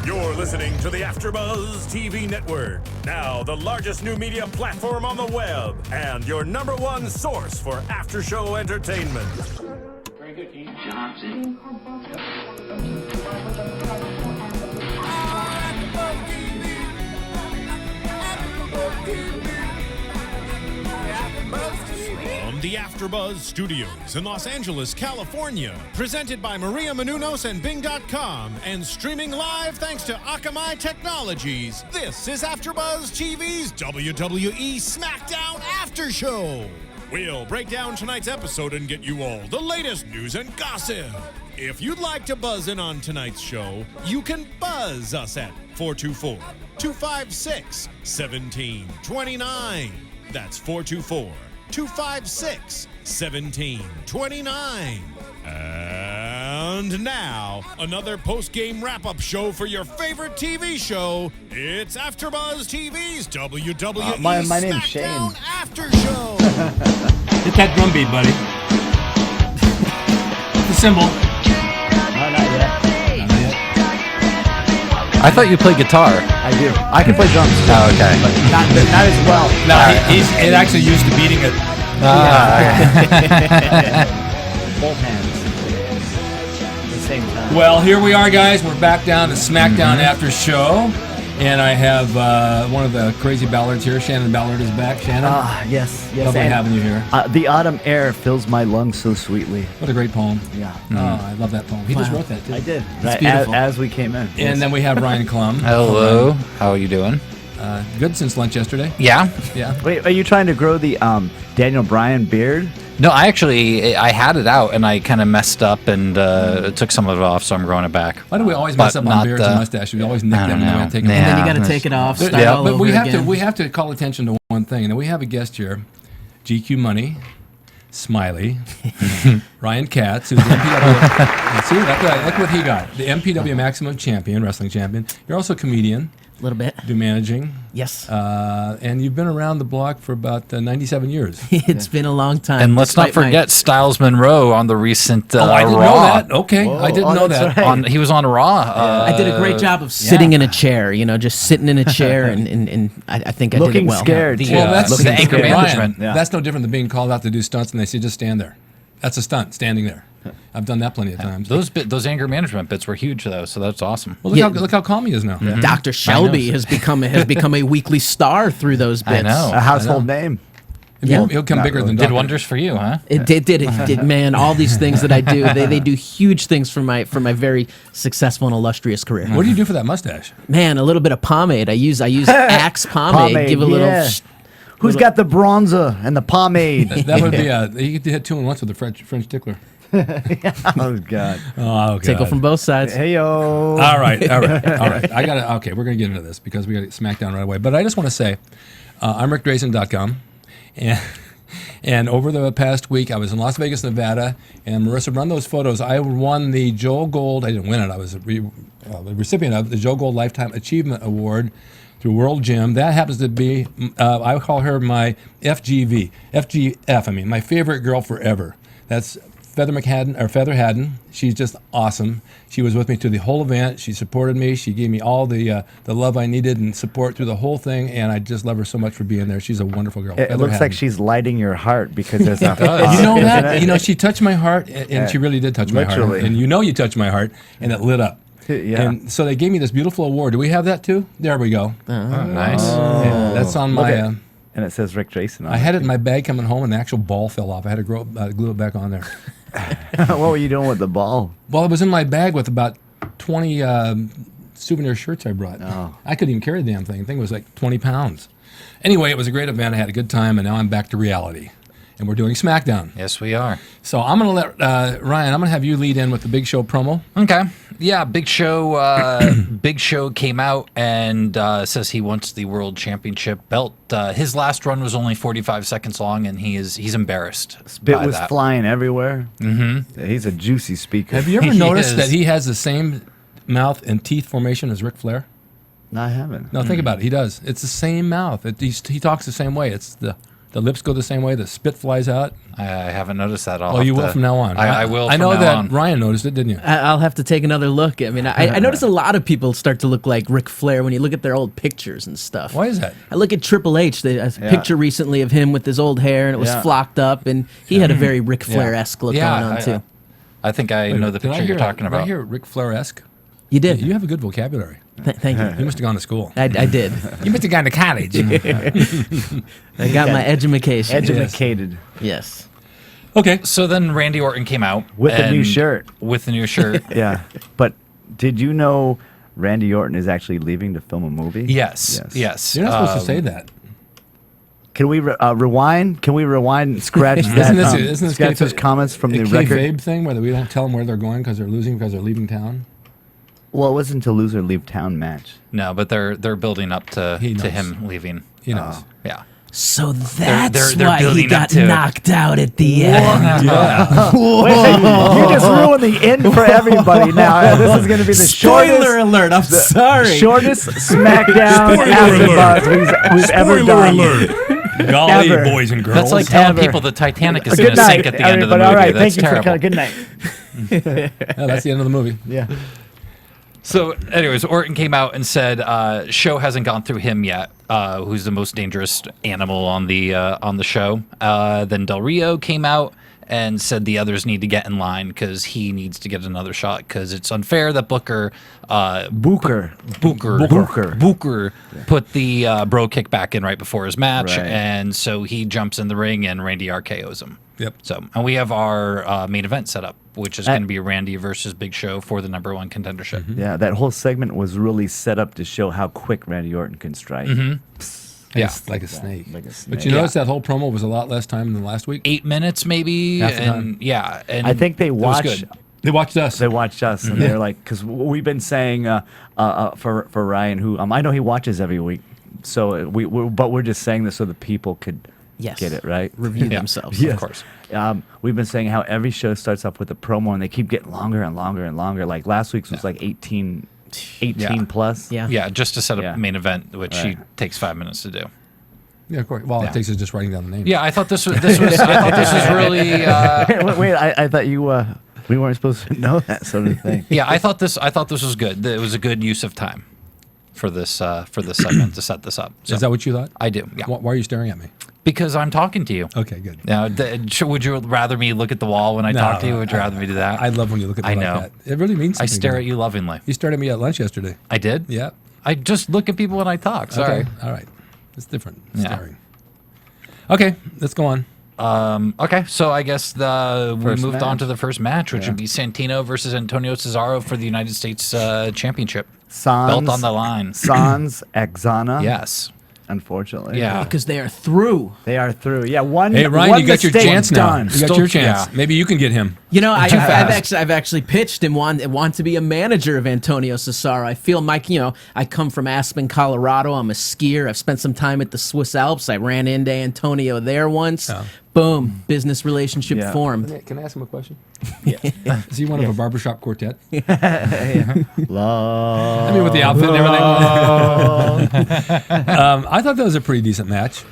You're listening to the AfterBuzz TV Network, now the largest new media platform on the web, and your number one source for after-show entertainment. Very good, Keith. Johnson. From the AfterBuzz Studios in Los Angeles, California, presented by Maria Menounos and Bing.com, and streaming live thanks to Akamai Technologies, this is AfterBuzz TV's WWE SmackDown After Show. We'll break down tonight's episode and get you all the latest news and gossip. If you'd like to buzz in on tonight's show, you can buzz us at 424-256-1729. That's 424-256-1729. And now, another post-game wrap-up show for your favorite TV show. It's AfterBuzz TV's WWE my name's SmackDown Shane. After Show. Hit that drum beat, buddy. The cymbal. No, not yet. I thought you played guitar. I do. I can play drums too. Oh, okay. But not as well. No, it actually used to beating it. Both hands. At the same time. Well, here we are, guys. We're back down to SmackDown After Show. And I have one of the crazy Ballards here. Shannon Ballard is back. Shannon? Yes. Lovely And, having you here. the autumn air fills my lungs so sweetly. What a great poem. Yeah. Oh, I love that poem. He just wrote that, too. I did. It's beautiful. As we came in. And then we have Ryan Clum. Hello. How are you doing? Good since lunch yesterday. Yeah. Yeah. Wait, are you trying to grow the Daniel Bryan beard? No, I had it out and I kind of messed up and took some of it off, so I'm growing it back. Why do we always mess up on beards and mustaches? We always nick them and then we have to take them And off. then you got to take it off, start all But over again. we have to call attention to one thing. And we have a guest here, GQ Money, Smiley, Ryan Katz, who's the MPW. See, look what he got. The MPW Maximum Champion, wrestling champion. You're also a comedian. A little bit. Do managing. Yes. And you've been around the block for about 97 years. It's been a long time. And let's not despite forget Styles Monroe on the recent I didn't Raw. know that. Okay, Whoa, I didn't know that's that. right. He was on Raw. I did a great job of sitting in a chair, just sitting in a chair, and I think I did Looking it well. scared, The, too. Well, that's the anchor Ryan, management. Yeah. That's no different than being called out to do stunts and they say just stand there. That's a stunt, standing there. I've done that plenty of times. Those anger management bits were huge, though, so that's awesome. Well, look how calm he is now. Dr. Shelby has become a weekly star through those bits. I know. A household name. Yeah. He'll come bigger than Did Dr. wonders for you, huh? It did, man. All these things that I do, they do huge things for my very successful and illustrious career. What do you do for that mustache? Man, a little bit of pomade. I use Axe pomade. Give a little. yeah. Who's got the bronzer and the pomade? That would be you could hit 2 in 1 with the French tickler. Oh, God. Oh, God. Tickle from both sides. Hey, yo. All right. Okay, we're going to get into this because we got to SmackDown right away. But I just want to say, I'm RicDrasin.com, and over the past week, I was in Las Vegas, Nevada, and Marissa, run those photos. I won the Joel Gold. I didn't win it. I was the recipient of the Joel Gold Lifetime Achievement Award through World Gym. That happens to be, I call her my FGF, my favorite girl forever. That's Feather Haddon. She's just awesome. She was with me through the whole event. She supported me. She gave me all the love I needed and support through the whole thing, and I just love her so much for being there. She's a wonderful girl. It looks like she's lighting your heart because there's a You know isn't that? it? She touched my heart, and she really did touch my heart. Literally. And you touched my heart, and it lit up. Yeah. And so they gave me this beautiful award. Do we have that too? There we go. Nice. Yeah, that's on my... And it says Ric Drasin on I had it in my bag coming home, and the actual ball fell off. I had to glue it back on there. What were you doing with the ball? Well, it was in my bag with about 20 souvenir shirts I brought. Oh. I couldn't even carry the damn thing. The thing was like 20 pounds. Anyway, it was a great event. I had a good time, and now I'm back to reality. And we're doing SmackDown. Yes, we are. So I'm going to let Ryan, I'm going to have you lead in with the Big Show promo. Okay. Yeah, Big Show. Big Show came out and says he wants the World Championship belt. His last run was only 45 seconds long, and he's embarrassed. Spit by was that. flying everywhere. Mm-hmm. He's a juicy speaker. Have you ever He noticed is. that he has the same mouth and teeth formation as Ric Flair? No, I haven't. No, think about it. He does. It's the same mouth. He talks the same way. It's the The lips go the same way. The spit flies out. I haven't noticed that. Oh, you will from now on. I will. I know from now that on. Ryan noticed it, didn't you? I'll have to take another look. I mean, I notice a lot of people start to look like Ric Flair when you look at their old pictures and stuff. Why is that? I look at Triple H, a picture recently of him with his old hair, and it was flocked up, and he had a very Ric Flair-esque look going on, too. I think I know the picture you're talking about. Did I hear Ric Flair-esque? You did. You have a good vocabulary. Thank you. You must have gone to school. I did. You must have gone to college. I got my edumacation. Educated. Yes. Okay. So then Randy Orton came out With a new shirt. With a new shirt. Yeah. But did you know Randy Orton is actually leaving to film a movie? Yes. You're not supposed to say that. Can we rewind? Can we rewind and scratch that? Isn't this scratch those comments from the a record? kayfabe thing where we don't tell them where they're going because they're losing because they're leaving town? Well, it wasn't a lose or leave town match. No, but they're building up to He knows. him leaving. He knows. Yeah. So that's they're why he building up got to it. knocked out at the end. You just ruined the end for everybody now. This is going to be the Spoiler shortest, alert, I'm sorry. shortest SmackDown AfterBuzz we've ever done. Golly, Ever. boys and girls. That's like telling Ever. people the Titanic is Good going to night, sink at the end of the movie. everybody. All right, That's thank you terrible. for coming. Good night. Yeah, that's the end of the movie. Yeah. So, anyways, Orton came out and said, "Show hasn't gone through him yet. Who's the most dangerous animal on the show?" Then Del Rio came out and said the others need to get in line because he needs to get another shot because it's unfair that Booker put the bro kick back in right before his match, Right. and so he jumps in the ring and Randy RKO's him. Yep. So, and we have our main event set up, which is going to be Randy versus Big Show for the #1 contendership. Yeah, that whole segment was really set up to show how quick Randy Orton can strike. Yeah. It's like a snake. Like a snake. But you notice that whole promo was a lot less time than last week? 8 minutes maybe, Half the and time. yeah, and I think they it was watched. good. They watched us. They watched us, and they're like, because we've been saying for Ryan, who I know he watches every week, so but we're just saying this so the people could Yes. get it right. Review Yeah. themselves. Of course. We've been saying how every show starts off with a promo, and they keep getting longer and longer and longer. Like last week's was like 18 plus. Yeah. Yeah, just to set up Yeah. main event, which Right. takes 5 minutes to do. Yeah, of course. Well, Yeah. it takes us just writing down the names. Yeah, I thought this was really. Wait, I thought you we weren't supposed to know that sort of thing. Yeah, I thought this was good. It was a good use of time for this segment to set this up. So Is that what you thought? I do? Yeah, Why are you staring at me? because I'm talking to you. Okay, good. Now, would you rather me look at the wall when I talk to you? Or would you rather me do that? I love when you look at me I like know. that. It really means I something. stare to at me. you lovingly. You stared at me at lunch yesterday. I did. Yeah. I just look at people when I talk. Sorry. Okay. All right. It's different. Yeah. Staring. Okay, let's go on. Okay, so I guess we First moved on match. to the first match, which would be Santino versus Antonio Cesaro for the United States Championship. Belt on the line. Sans Axana. Yes. Unfortunately. Yeah. Because they are through. They are through. Yeah, one. Hey, Ryan, one you got your mistake chance now. done. You got Still- your chance. yeah. Maybe you can get him. You know, I've fast. actually pitched and want to be a manager of Antonio Cesaro. I feel like, I come from Aspen, Colorado. I'm a skier. I've spent some time at the Swiss Alps. I ran into Antonio there once. Oh. Boom, business relationship Yeah. formed. Can I ask him a question? Yeah. Is he one of a barbershop quartet? Love. I mean, with the outfit and everything. I thought that was a pretty decent match.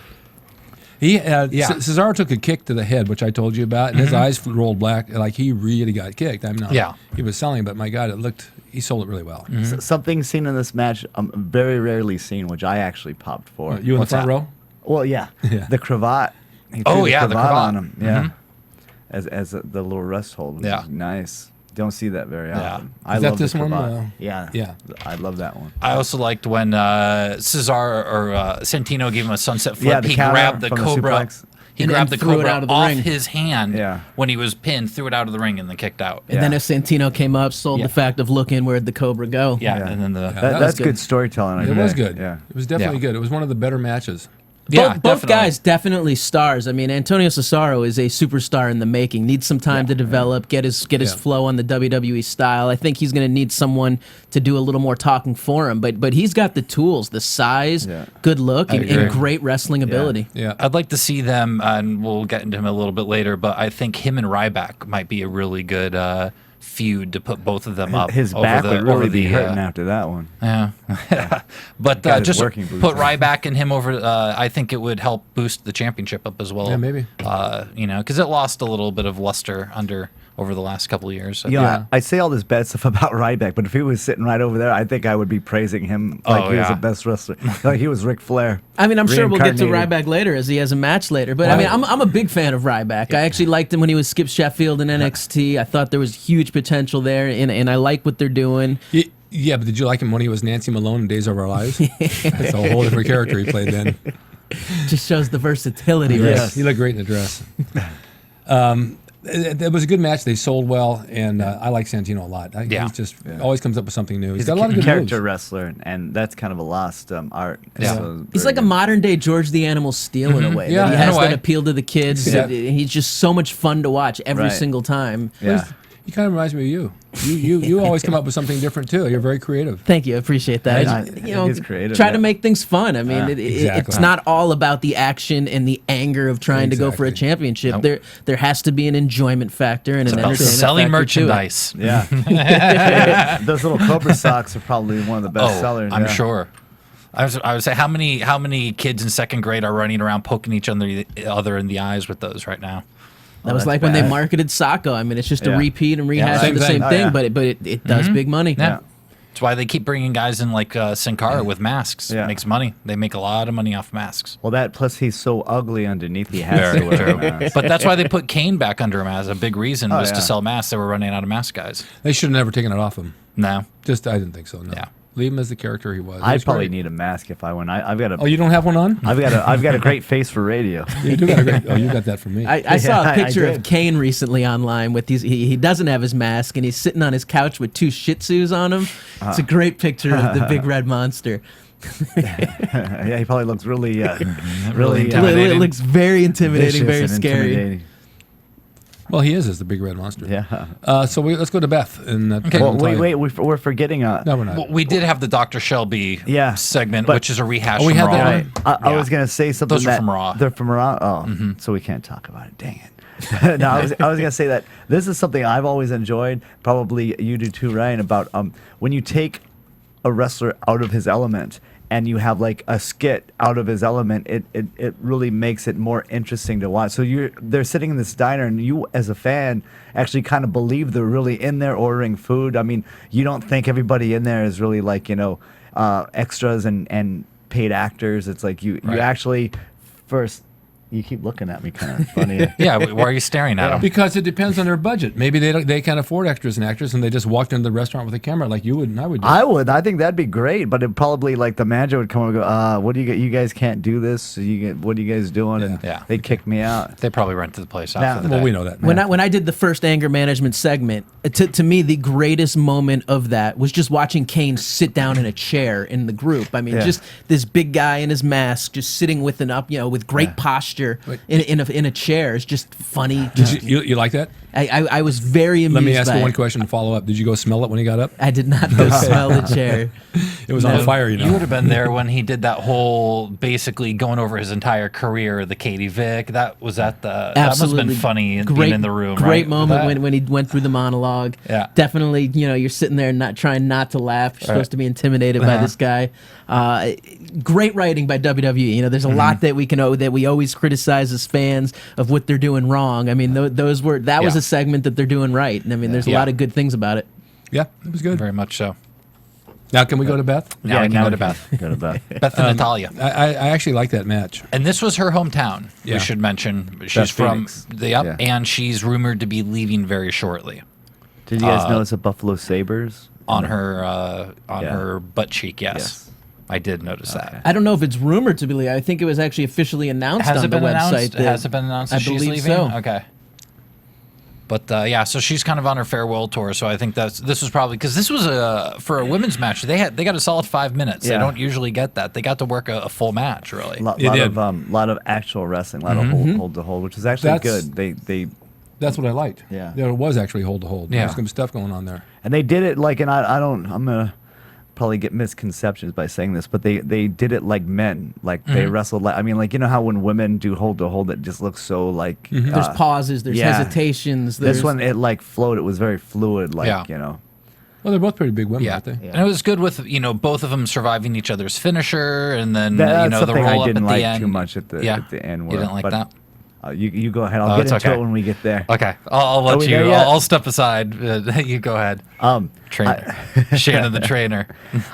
Cesaro took a kick to the head, which I told you about, and his eyes rolled black, like he really got kicked. I mean, Yeah. he was selling, but my God, he sold it really well. Something seen in this match, very rarely seen, which I actually popped for. You in What's the front that? row? Well, yeah. Yeah. The cravat. He Oh, threw yeah, the cravat. on him. Yeah. Mhm. As the little rest hold, which Yeah. is nice. Don't see that very Yeah. often. I Is that love the this one? cravat. Yeah. Yeah. I love that one. I also liked when Cesaro or Santino gave him a sunset flip. Yeah, the he counter grabbed the from the Cobra. suplex. He And grabbed then the threw it Cobra out of the off ring. his hand Yeah. when he was pinned, threw it out of the ring, and then kicked out. And then if Santino came up, sold Yeah. the fact of look in, where'd the Cobra go? Yeah, Yeah. and then the that That's was good storytelling. I It think. was good. Yeah. It was definitely Yeah. good. It was one of the better matches. Both definitely. guys definitely stars. I mean, Antonio Cesaro is a superstar in the making. Needs some time to develop, get his Yeah. flow on the WWE style. I think he's going to need someone to do a little more talking for him. But he's got the tools, the size, Yeah. good look, and agree. great wrestling ability. Yeah. I'd like to see them, and we'll get into him a little bit later, but I think him and Ryback might be a really good feud to put both of them up. His over back the, would really over be the, hurting after that one. Yeah. But Got his just working boots put on. Ryback and him over. I think it would help boost the championship up as well. Yeah, maybe. Because it lost a little bit of luster over the last couple of years. You know, I say all this bad stuff about Ryback, but if he was sitting right over there, I think I would be praising him like he was the best wrestler. Like he was Ric Flair. I mean, I'm sure we'll get to reincarnated. Ryback later as he has a match later. But I mean, I'm a big fan of Ryback. I actually liked him when he was Skip Sheffield in NXT. I thought there was huge potential there, and I like what they're doing. Yeah, but did you like him when he was Nancy Malone in Days of Our Lives? That's a whole different character he played then. Just shows the versatility. Right? Yes, he looked great in the dress. It was a good match. They sold well, and I like Santino a lot. Yeah. He's just always comes up with something new. He's got a lot of good character moves. wrestler, and that's kind of a lost art. Yeah. So He's very like a good. modern day George the Animal Steel in a way. Yeah, He in has a way. that appeal to the kids. Yeah. He's just so much fun to watch every Right. single time. Yeah. He kind of reminds me of you. You always come up with something different too. You're very creative. Thank you, I appreciate that. Yeah, You know, he's creative, try yeah. to make things fun. I mean, exactly. it's not all about the action and the anger of trying to go for a Exactly. championship. Nope. There has to be an enjoyment factor and an About entertainment selling factor to it. merchandise. Yeah. Those little Cobra socks are probably one of the best sellers. I'm yeah. sure. I would say how many kids in second grade are running around poking each other in the eyes with those right now? That was that's like when they bad. marketed Sacco. I mean, it's just a Yeah. repeat and rehash same of the thing. same Oh, thing, yeah. but it does big money. Yeah. That's why they keep bringing guys in like Sin Cara with masks. Yeah. It makes money. They make a lot of money off masks. Well, that plus he's so ugly underneath. He has to wear a mask. But that's why they put Kane back under him as a big reason was yeah. to sell masks. They were running out of mask guys. They should have never taken it off him. No. Just I didn't think so. No. Yeah. Leave him as the character he was. He I'd was probably great. need a mask if I went. I've got a. Oh, you don't have one on? I've got a great face for radio. You do got a great. Oh, you got that from me. I saw Yeah, a I picture of did. Kane recently online with these. He doesn't have his mask and he's sitting on his couch with two Shih Tzus on him. It's a great picture of the big red monster. Yeah, he probably looks really, Really It intimidating. looks very intimidating, vicious very and scary. intimidating. Well, he is the big red monster. Yeah. So let's go to Beth. And Well, wait, we're forgetting. No, we're not. Well, we did have the Dr. Shelby Yeah, segment, but- which is a rehash Oh, we from had Raw. that one? I was gonna say something. Those are that- from Raw. They're from Raw. Oh, so we can't talk about it. Dang it. No, I was gonna say that this is something I've always enjoyed. Probably you do too, Ryan. About when you take a wrestler out of his element and you have like a skit out of his element, it really makes it more interesting to watch. So they're sitting in this diner and you as a fan actually kind of believe they're really in there ordering food. I mean, you don't think everybody in there is really like, extras and paid actors. It's like you actually first. You keep looking at me kind of funny. Yeah, why are you staring at him? Because it depends on their budget. Maybe they can't afford extras and actors, and they just walked into the restaurant with a camera like you would and I would do. I would. I think that'd be great. But it probably like the manager would come and go, "What do you? You guys can't do this. What are you guys doing?" And Yeah. they'd kick me out. They probably rented the place Yeah. after the Well, day. we know that. When I did the first anger management segment, to me the greatest moment of that was just watching Kane sit down in a chair in the group. I mean, Yeah. just this big guy in his mask, just sitting with with great posture in a chair is just funny. Did you like that? I was very amused. Let me ask by you one it. question to follow up. Did you go smell it when he got up? I did not go smell the chair. It was on fire, You would have been there when he did that whole basically going over his entire career, the Katie Vick. That must have been funny being in the room. Great right? moment That- when he went through the monologue. Yeah. Definitely, you're sitting there trying not to laugh. You're supposed to be intimidated by this guy. Great writing by WWE. There's a lot that we always criticize as fans of what they're doing wrong. I mean, that was Yeah. a segment that they're doing right. And I mean, there's a Yeah. lot of good things about it. Yeah, it was good. Very much so. Now can we go to Beth? Now we can go to Beth. Go to Beth. Beth and Natalya. I actually like that match. And this was her hometown, Yeah. we should mention. She's Beth from Phoenix. Yep, Yeah. and she's rumored to be leaving very shortly. Did you guys notice the Buffalo Sabres On her Yeah. her butt cheek, yes. Yes. I did notice that. I don't know if it's rumored to be. I think it was actually officially announced Has on it the been announced? website. that- Has it been announced that I she's believe leaving? so. Okay. But yeah, so she's kind of on her farewell tour. So I think this was probably because this was for a women's match. They got a solid 5 minutes. They Yeah. don't usually get that. They got to work a full match, really. lot did. of lot of actual wrestling, a lot of hold to hold, which is actually That's- good. They That's what I liked. Yeah. There was actually hold to hold. Yeah. There's some stuff going on there. and they did it like, and I'm gonna probably get misconceptions by saying this, but they did it like men, like they wrestled. Like, I mean, like, you know how when women do hold to hold, it just looks so like There's pauses, there's hesitations. This one, it like flowed. It was very fluid, like Yeah. you know. Well, they're both pretty big women, Yeah. aren't they? And it was good with both of them surviving each other's finisher, and then That's the something roll I up didn't at like the end. too much at the end. You didn't like but, that? You go ahead. I'll Oh, get it's into okay. it when we get there. Okay, I'll let we you. there yet? I'll step aside. You go ahead. Trainer, Shannon the trainer.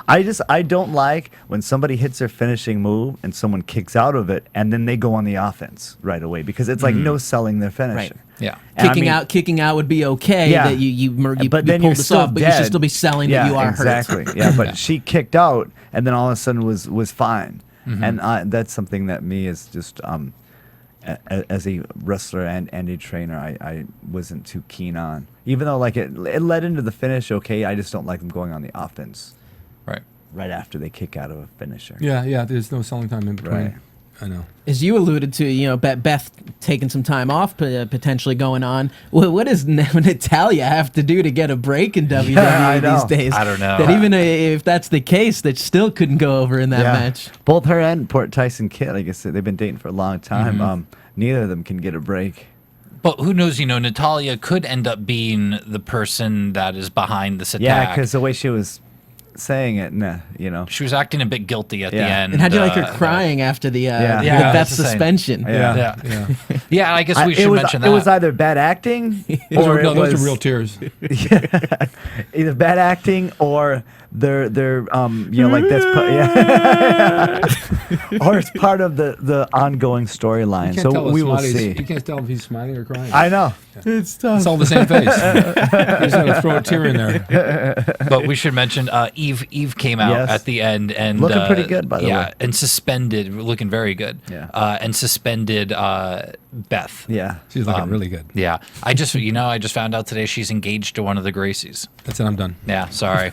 I don't like when somebody hits their finishing move and someone kicks out of it and then they go on the offense right away because it's like no selling their finisher. Right. Yeah. And I mean- Kicking out would be okay. Yeah. That you but you then pulled you're this still off, but you should dead. still be selling yeah, that you are exactly. hurt. Yeah, but she kicked out and then all of a sudden was fine, Mm-hmm. and that's something that me is just as a wrestler and a trainer, I wasn't too keen on. Even though like it led into the finish, okay, I just don't like them going on the offense Right. after they kick out of a finisher. Yeah. There's no selling time in between. Right. I know. As you alluded to, Beth taking some time off, potentially going on. What does Natalya have to do to get a break in WWE I know. these days? I don't know. That even if that's the case, that still couldn't go over in that match. Both her and Port Tyson Kidd, I guess they've been dating for a long time. Mm-hmm. Neither of them can get a break. But who knows? Natalya could end up being the person that is behind this attack. Yeah, because the way she was saying it, she was acting a bit guilty at the Yeah. end. And how'd you like her crying after the Yeah. Yeah, Beth that's the same. suspension? Yeah. Yeah, I guess we it should was, mention It was that. either bad acting Those or are, it no, those was are real tears. either bad acting or they're like that's or it's part of the ongoing You storyline. can't So tell if we will Smiley's- see. You can't tell if he's smiling or crying. I know. It's all the same face. You just got to throw a tear in there. But we should mention Eve came out Yes. at the end and Looking pretty good, by the way. and suspended, looking very good. Yeah. And suspended Beth. Yeah. She's looking really good. Yeah. I just found out today she's engaged to one of the Gracies. That's it. I'm done. Yeah, sorry.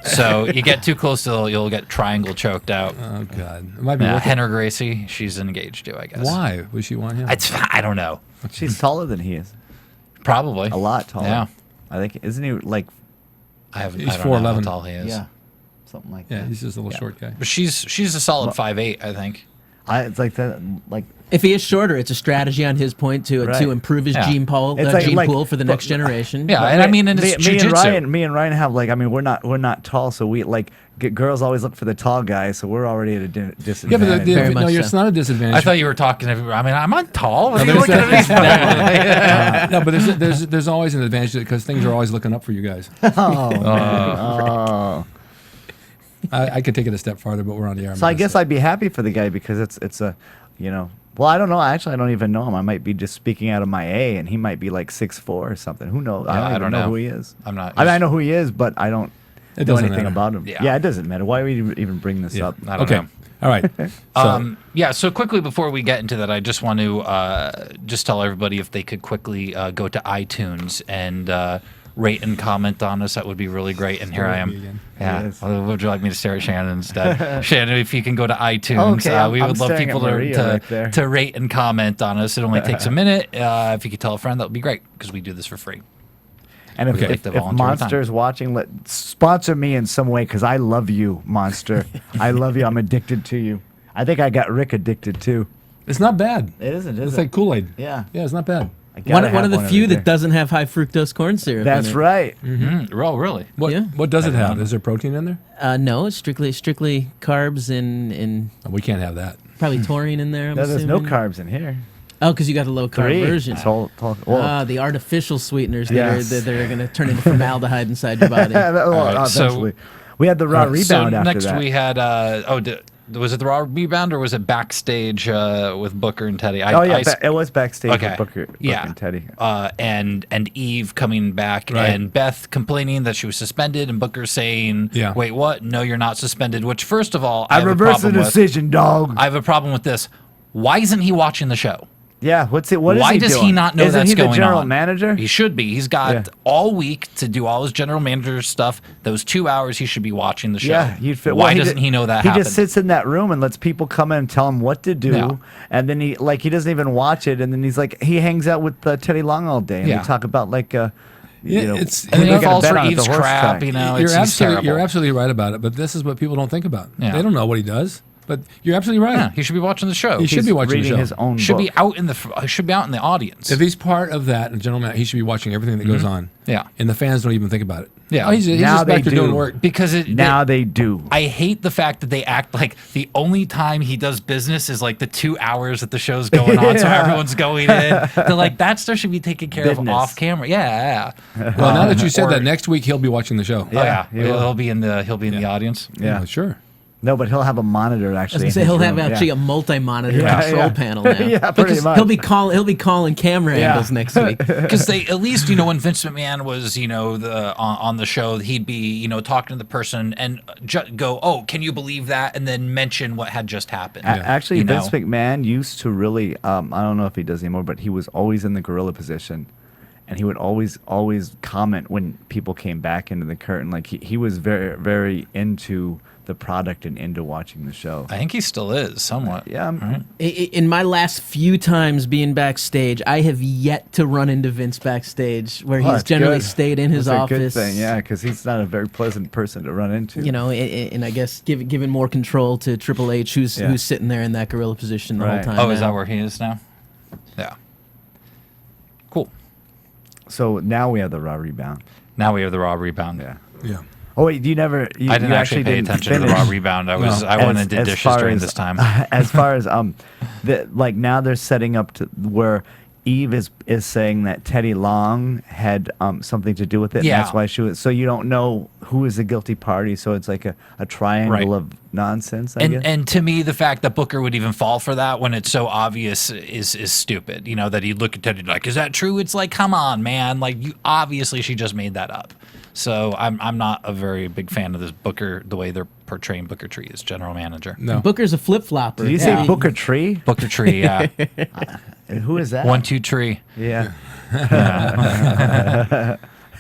So you get too close to you'll get triangle choked out. Oh God. It might be Yeah, worth it. Henry Gracie, she's engaged to, I guess. Why would she want him? I don't know. She's taller than he is. Probably. A lot taller. Yeah. I think isn't he like I He's don't know how 4'11". tall he is. something like Yeah, that. he's just a little short guy. But she's a solid 5'8", I think. It's like that like If he is shorter, it's a strategy on his point to Right. improve his Yeah. gene pool, It's like- pool for the next generation. Yeah, and I mean, and it's me and jujitsu. Ryan have like we're not tall, so we like girls always look for the tall guy, so we're already at a Yeah, disadvantage. but Very no, much it's so. not a disadvantage. I thought you were talking. I mean, I'm not tall. What are you there's looking at me? no, but there's always an advantage because things are always looking up for you guys. Oh. I could take it a step farther, but we're on the air. So I guess I'd be happy for the guy because it's a, well, I don't know. Actually, I don't even know him. I might be just speaking out of my A, and he might be like 6'4" or something. Who knows? Yeah, I don't know who he is. I'm not- I mean, I know who he is, but I don't It know doesn't anything matter. about him. Yeah. It doesn't matter. Why would you even bring this up? I don't Okay. know. All right. So, Yeah, so quickly before we get into that, I just want to just tell everybody if they could quickly go to iTunes and rate and comment on us. That would be really great. And here I at me am. again. Yeah. Yes. Would you like me to stare at Shannon instead? Shannon, if you can go to iTunes, Okay, we I'm would love staring at people Maria right there. to rate and comment on us. It only takes a minute. If you could tell a friend, that would be great because we do this for free. And if, Okay. if, The if volunteer Monster's watching, sponsor me in some way because I love you, Monster. I love you. I'm addicted to you. I think I got Rick addicted too. it's not bad. It isn't, is It's it? like Kool-Aid. Yeah. Yeah, it's not bad. I gotta One have of the few every that day. doesn't have high fructose corn syrup. That's in it. right. Oh, really? What Yeah. What does it have? Is there protein in there? No, it's strictly carbs and Oh, we can't have that. probably taurine in there. I'm No, there's no assuming. carbs in here. Oh, because you got the low carb 3. version. Well, The artificial sweeteners Yes. that are going to turn into formaldehyde inside your body. right, so- eventually. We had the raw rebound so after next that. we had was it the Raw Rebound or was it Backstage with Booker and Teddy? It was backstage Okay. with Booker Yeah. and Teddy. And Eve coming back Right. and Beth complaining that she was suspended and Booker saying, Yeah. "Wait, what? No, you're not suspended." Which, first of all, I have a reversed the problem with. decision, dog. I have a problem with this. Why isn't he watching the show? Yeah, what's it? What is Why he does doing? he not know Isn't that's he the going general on? manager? He should be. He's got Yeah. all week to do all his general manager stuff. Those 2 hours, he should be watching the show. Yeah, you'd fit. Why well, doesn't he know that He happened? just sits in that room and lets people come in and tell him what to do, Yeah. and then he doesn't even watch it, and then he hangs out with Teddy Long all day, and Yeah. they talk about Yeah, you know, it's- And then they he gotta falls bet for on it, the Eve's horse crap, track. you know. You're It's absolutely terrible. right about it, but this is what people don't think about. Yeah. They don't know what he does, but you're absolutely right. Yeah, he should be watching the show. He should He's be watching the reading show. his own should book. be out in the audience. If he's part of that, gentleman, he should be watching everything that goes on. Yeah. And the fans don't even think about it. Yeah. Oh, he's Now just back they there doing do. work. because Now they do. I hate the fact that they act like the only time he does business is like the 2 hours that the show's going on, so Yeah. everyone's going in. They're like, that stuff should be taken care of Business. off camera. Yeah. Well, now that you said Or- that, next week he'll be watching the show. Oh yeah, he will. he'll be in the audience. Yeah. Sure. No, but he'll have a monitor I was actually. gonna in say his he'll have room. actually Yeah. a multi-monitor Yeah, control yeah. panel now. Yeah, pretty Because much. He'll be calling camera Yeah. angles next week. Because they, at least, when Vince McMahon was, on the show, he'd be, talking to the person and go, oh, can you believe that? And then mention what had just happened. Actually, You Vince know? McMahon used to really. I don't know if he does anymore, but he was always in the gorilla position, and he would always comment when people came back into the curtain. Like he was very, very into the product and into watching the show. I think he still is somewhat. Yeah, Right? In my last few times being backstage, I have yet to run into Vince backstage, where he's that's generally good. stayed in his That's office. a good thing, yeah, because he's not a very pleasant person to run into. And I guess giving more control to Triple H, who's sitting there in that gorilla position the whole Right. time. Oh, is now. that where he is now? Yeah. Cool. So now we have the Raw rebound. Now we have the Raw rebound. Yeah. Yeah. Oh wait, you never. You, I didn't you actually pay didn't attention to the finish. Raw rebound. I went and did dishes far during as- this time. As far as like now they're setting up to where Eve is saying that Teddy Long had something to do with it. Yeah. And that's why she was. So you don't know who is the guilty party. So it's like a triangle Right. of nonsense. I guess. And to me, the fact that Booker would even fall for that when it's so obvious is stupid. That he'd look at Teddy like, is that true? It's like, come on, man. Like, you obviously she just made that up. So I'm not a very big fan of this Booker, the way they're portraying Booker T as general manager. No. Booker's a flip flopper. Did you say Booker Tree? Booker T, yeah. And who is that? 1, 2, tree. Yeah.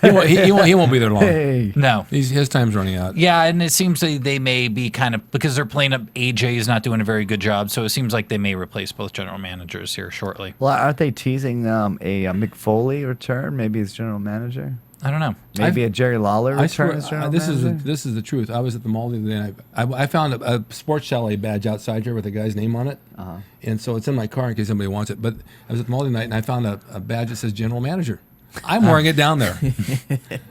He won't be there long. Hey. No. His time's running out. Yeah, and it seems they may be kind of, because they're playing up AJ is not doing a very good job, so it seems like they may replace both general managers here shortly. Well, aren't they teasing a Mick Foley return? Maybe as general manager. I don't know. Maybe a Jerry Lawler I return swear, as general this manager. is the truth. I was at the mall the other day. I found a sports chalet badge outside here with a guy's name on it, and so it's in my car in case somebody wants it. But I was at the mall the other night and I found a badge that says general manager. I'm wearing it down there. I'm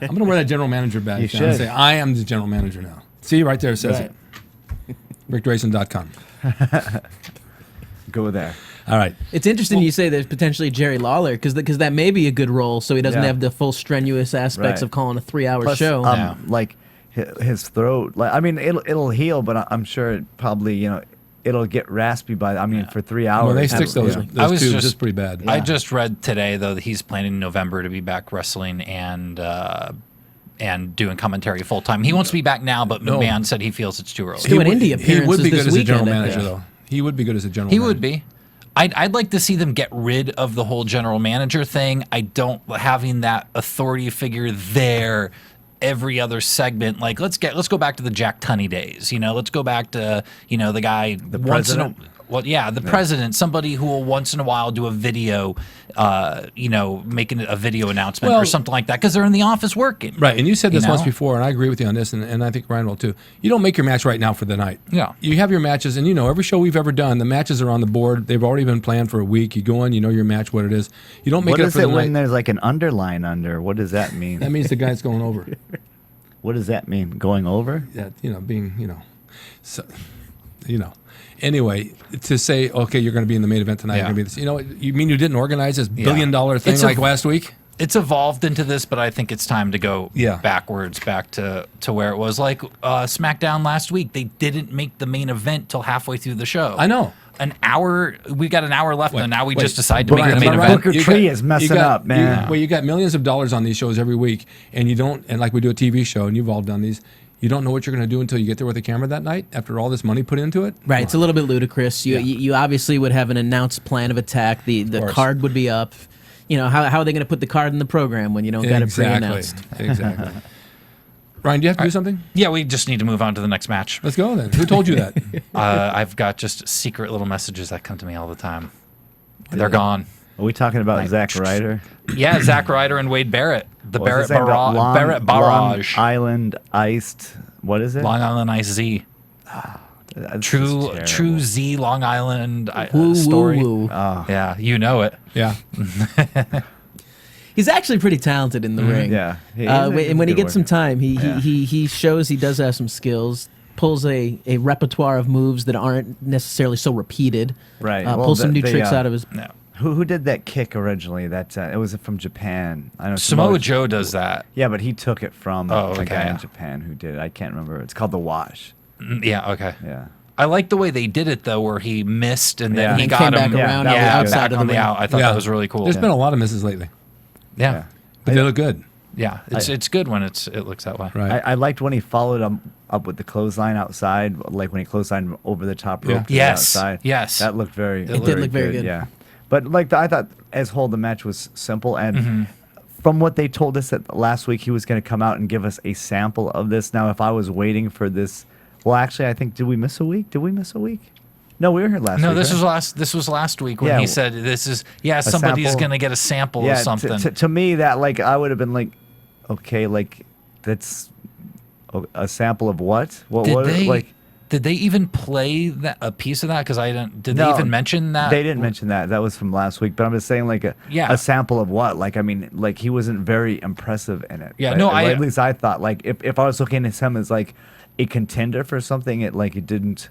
going to wear that general manager badge You down and should. say I am the general manager now. See right there it says Right. it. RicDrasin.com. Go there. All right. It's interesting you say there's potentially Jerry Lawler because that may be a good role, so he doesn't Yeah. have the full strenuous aspects Right. of calling a 3-hour Plus, show. Yeah. like his throat. Like I mean, it'll heal, but I'm sure it probably it'll get raspy for 3 hours. Well, they stick those I was tubes just- just pretty bad. I just read today, though, that he's planning in November to be back wrestling and doing commentary full time. He wants to be back now, but No. McMahon said he feels it's too early. Doing indie He would appearances be good this as a general weekend, I manager, think. though. He would be good as a general He manager. would be. I'd like to see them get rid of the whole general manager thing. I don't having that authority figure there every other segment. Like let's go back to the Jack Tunney days. Let's go back to the guy once in a president? the president, somebody who will once in a while do a video, making a video announcement Well- or something like that because they're in the office working. Right, and you said this You once know? before, and I agree with you on this, and I think Ryan will too. You don't make your match right now for the night. Yeah. You have your matches, and every show we've ever done, the matches are on the board. They've already been planned for a week. You go in, you know your match, what it is. You don't make What it up is for it the when night. there's like an underline under? What does that mean? That means the guy's going over. What does that mean? Going over? That, being, so, Anyway, to say, okay, you're going to be in the main event tonight. Yeah. You're gonna be this, you mean you didn't organize this $1 billion thing It's like last week? It's evolved into this, but I think it's time to go backwards, back to where it was. Like SmackDown last week, they didn't make the main event till halfway through the show. I know. An hour, we got an hour left, and now we wait. just decide to make Brian, the main am I event. Booker T is messing up, man. You got millions of dollars on these shows every week, and you don't, and like we do a TV show, and you've all done these, you don't know what you're going to do until you get there with the camera that night after all this money put into it? Right, it's a little bit ludicrous. You obviously would have an announced plan of attack. The course. card would be up. How are they going to put the card in the program when you don't got it pre-announced? Exactly. Ryan, do you have to do something? Yeah, we just need to move on to the next match. Let's go then. Who told you that? I've got just secret little messages that come to me all the time. They're gone. Are we talking about Zack Ryder? Yeah, Zack Ryder and Wade Barrett. The What was Barrett, his name? Barrett Barrage. Long Island Iced. What is it? Long Island Ice Z. That's True just True terrible. Z Long Island Woo, story. woo, woo. Yeah, you know it. Yeah. He's actually pretty talented in the ring. Yeah. He's And when he good gets some worker. time, he shows he does have some skills. Pulls a repertoire of moves that aren't necessarily so repeated. Right. Pulls some new tricks out of his. No. Who did that kick originally? That it was from Japan. I know Samoa Joe does that. Yeah, but he took it from Oh, a okay, guy yeah. in Japan who did it. I can't remember. It's called the Wash. Yeah, okay. Yeah. I like the way they did it though, where he missed and then Yeah. he And got came him. back around on the outside back of on the the ring. out. I thought Yeah. that was really cool. There's been a lot of misses lately, Yeah, but they look good. yeah. It's good when it looks that way. Right. I liked when he followed him up with the clothesline outside, like when he clotheslined over the top rope. Yeah. to the Yes, outside. yes. That looked very. It did look very good. Yeah, but like I thought, as whole the match was simple, and from what they told us that last week, he was going to come out and give us a sample of this. Now, if I was waiting for this, well, actually, I think did we miss a week? Did we miss a week? No, we were here last No, week. this right? was last. This was last week when Yeah. he said, "This is somebody's sample. gonna get a sample of something." To me, that like I would have been like, okay, like that's a sample of what? What? Did what they like? Did they even play a piece of that? Because I didn't. Did they No, even mention that? They didn't mention that. That was from last week. But I'm just saying, like Yeah. a sample of what? Like I mean, like he wasn't very impressive in it. Yeah, right? no, Or I- at least I thought like if I was looking at him as like a contender for something, it didn't.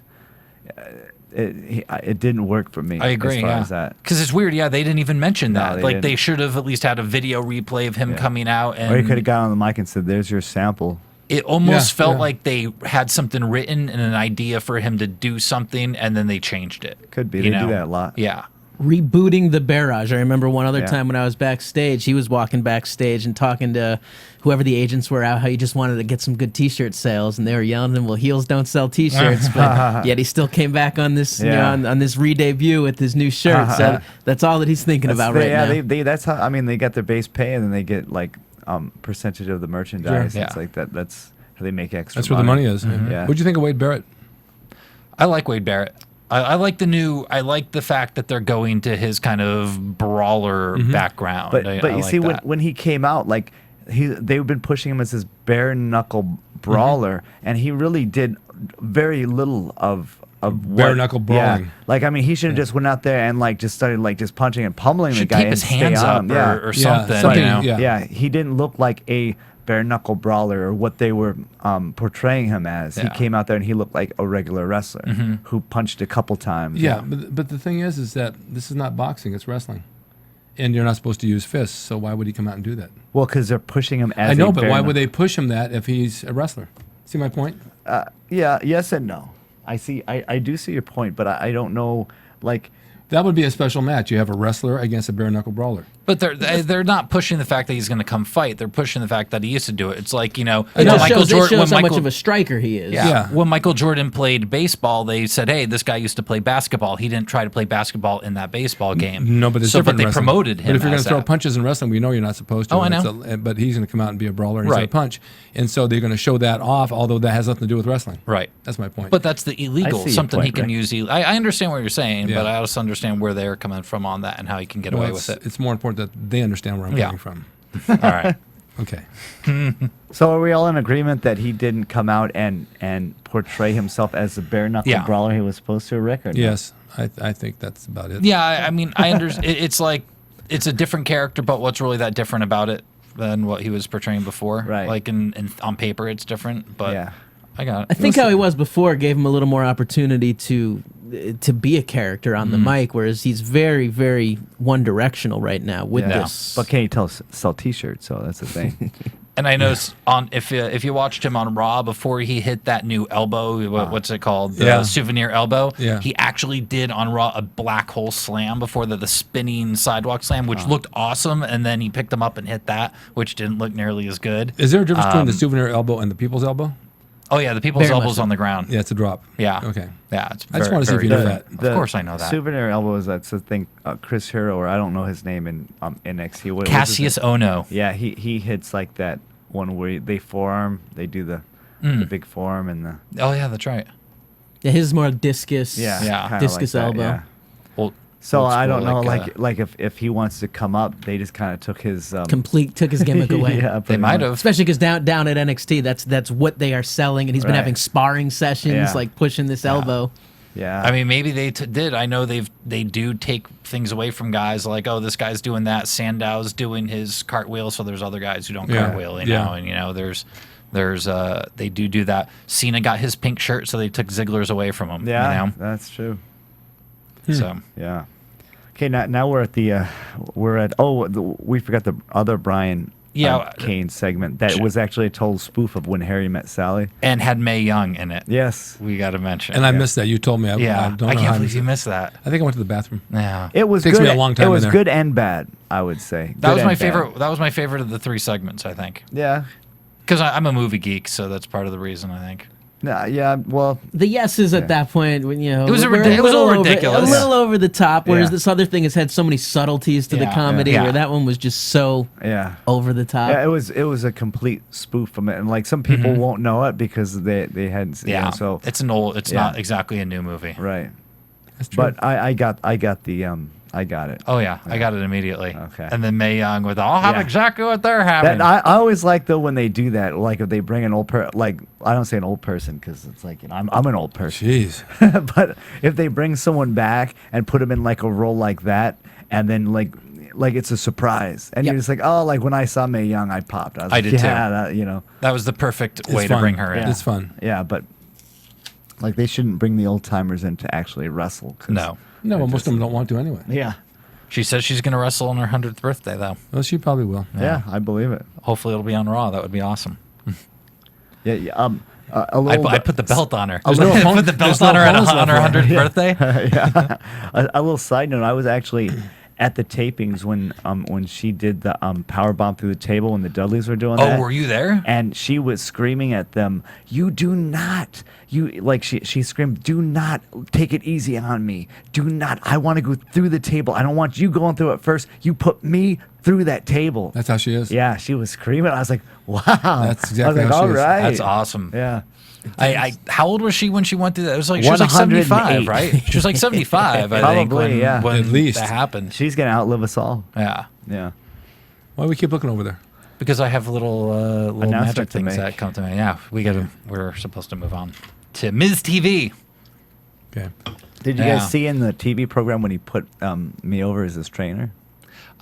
It didn't work for me. I agree. As far Yeah, as that. because it's weird. Yeah, they didn't even mention No, that. they Like didn't. they should have at least had a video replay of him Yeah. coming out. And Or he could have got on the mic and said, "There's your sample." it almost Yeah, felt yeah. like they had something written and an idea for him to do something, and then they changed it. Could be. You They do know? that a lot. Yeah. Rebooting the barrage. I remember one other Yeah. time when I was backstage, he was walking backstage and talking to whoever the agents were out, how he just wanted to get some good T-shirt sales, and they were yelling at him, "Well, heels don't sell T-shirts," but yet he still came back on this, you know, Yeah. on this re-debut with his new shirt. So that's all that he's thinking about right now. That's how. I mean, they got their base pay, and then they get like percentage of the merchandise. Sure. It's Yeah. like that. That's how they make extra. That's where the money is. Yeah. What'd you think of Wade Barrett? I like Wade Barrett. I like I like the fact that they're going to his kind of brawler background. But I you like see, that. when he came out, like they've been pushing him as this bare knuckle brawler, and he really did very little of Bare knuckle brawling. Yeah. Like I mean, he should have just went out there and like just started like just punching and pummeling the should guy keep and his stay hands on up him. Yeah. or Yeah, something. something, You know? yeah. Yeah, he didn't look like a bare knuckle brawler or what they were portraying him as. He Yeah. came out there and he looked like a regular wrestler who punched a couple times. Yeah, but the thing is that this is not boxing; it's wrestling, and you're not supposed to use fists. So why would he come out and do that? Well, because they're pushing him as I know, a but bare why knuckle- would they push him that if he's a wrestler? See my point? Yeah, yes and no. I do see your point, but I don't know. Like, That would be a special match. You have a wrestler against a bare knuckle brawler. But they're not pushing the fact that he's going to come fight. They're pushing the fact that he used to do it. It's like, you know, It when just Michael shows, Jordan, how when much Michael, of a striker he is. yeah, when Michael Jordan played baseball, they said, "Hey, this guy used to play basketball. He didn't try to play basketball in that baseball game." No, but it's so, different. but in they wrestling. promoted him. But if you're going as to throw that. punches in wrestling, we know you're not supposed to. Oh, I and know. but he's going to come out and be a brawler instead Right. of punch, and so they're going to show that off. Although that has nothing to do with wrestling. Right. That's my point. But that's the I illegal, see your something he point, can Rick. use. I understand what you're saying, Yeah. but I also understand where they're coming from on that and how he can get Well, away it's, with it. it's more important that they understand where I'm Yeah. coming from. All right. Okay. so are we all in agreement that he didn't come out and portray himself as the bare knuckle Yeah. brawler he was supposed to, Rick? Or no? Yes, I think that's about it. Yeah, I mean, I understand. It's like it's a different character, but what's really that different about it than what he was portraying before? Right. Like in on paper, it's different, but Yeah. I got it. I think how he was before gave him a little more opportunity to be a character on the mic, whereas he's very, very one directional right now with Yeah. this. But can you sell T-shirts? So that's the thing. And I noticed if you watched him on Raw before he hit that new elbow, what's it called? The Yeah. souvenir elbow. Yeah. He actually did on Raw a black hole slam before the spinning sidewalk slam, which looked awesome. And then he picked him up and hit that, which didn't look nearly as good. Is there a difference between the souvenir elbow and the people's elbow? Oh yeah, the people's Very much elbow's so. on the ground. Yeah, it's a drop. Yeah. Okay. Yeah, it's I just very, wanna see if very you knew different. that. Of course I know that. Souvenir elbow is that's the thing. Chris Hero, or I don't know his name in NXT. What's his Cassius name? Ono. Yeah, he hits like that one where they forearm. They do the big forearm and the Oh yeah, that's right. Yeah, his is more discus. yeah Yeah. kinda Discus like that, elbow. yeah. Well, So Old I don't school, know, like if he wants to come up, they just kind of took his took his gimmick away. Yeah, They pretty might much. have. Especially because down at NXT, that's what they are selling, and he's been Right. having sparring sessions, Yeah. like pushing this elbow. Yeah. I mean, maybe they did. I know they do take things away from guys like, oh, this guy's doing that. Sandow's doing his cartwheel, so there's other guys who don't Yeah. cartwheel, and there's they do that. Cena got his pink shirt, so they took Ziggler's away from him. yeah, that's true. So Yeah. Okay, now we're at the we forgot the other Brian Kane segment that was actually a total spoof of When Harry Met Sally. and had Mae Young in it. Yes. We got to mention. And I missed that. You told me. I yeah, don't know I how can't I believe missed you it. missed that. I think I went to the bathroom. Yeah, It was Takes good. me a long time It was in there. good and bad, I would say. that Good was my and bad. favorite. That was my favorite of the 3 segments. I think Yeah. because I'm a movie geek, so that's part of the reason. I think. Yeah, well, The yeses at that point, when it was were it was a little over- ridiculous. a little over the top. Whereas Yeah. this other thing has had so many subtleties to the Yeah. comedy, Yeah. where that one was just so yeah. over the top. Yeah, it was a complete spoof from it, and like some people won't know it because they hadn't seen Yeah, it. So it's an old. It's Yeah. not exactly a new movie. right, That's true. but I got the I got it. Oh yeah, I got it immediately. Okay. And then Mae Young with, I'll have Yeah. exactly what they're having. That I always like though when they do that. Like if they bring an like I don't say an old person because it's like I'm an old person. Jeez. But if they bring someone back and put them in like a role like that, and then like it's a surprise, and Yep. you're just like, oh, like when I saw Mae Young, I popped. I was like, did too. yeah, that, That was the perfect way It's to fun. bring her in. It's fun. yeah, but like they shouldn't bring the old timers in to actually wrestle. 'cause- No. No, well, most of them don't want to anyway. Yeah. She says she's going to wrestle on her 100th birthday, though. Well, she probably will. Yeah, I believe it. Hopefully it'll be on Raw. That would be awesome. Yeah, yeah. A little, I put the belt on her. A little I put the belt there's on no her bonus on her left for 100th birthday. yeah. A little side note: I was actually at the tapings when she did the power bomb through the table when the Dudleys were doing that. Oh, were you there? And she was screaming at them, "You do not, she screamed, do not take it easy on me. Do not. I want to go through the table. I don't want you going through it first. You put me through that table." That's how she is. Yeah, she was screaming. I was like, "Wow." That's exactly I was like, how she "All is. right." That's awesome. Yeah. How old was she when she went through that? It was like she was like 75, 108. right? She was like 75, I think, Probably, yeah. when At least. that happened. She's gonna outlive us all. Yeah. Yeah. Why do we keep looking over there? Because I have little Announcement magic to things make. that come to me. Yeah, we're supposed to move on to Miz TV. Okay. Did you Yeah. guys see in the TV program when he put me over as his trainer?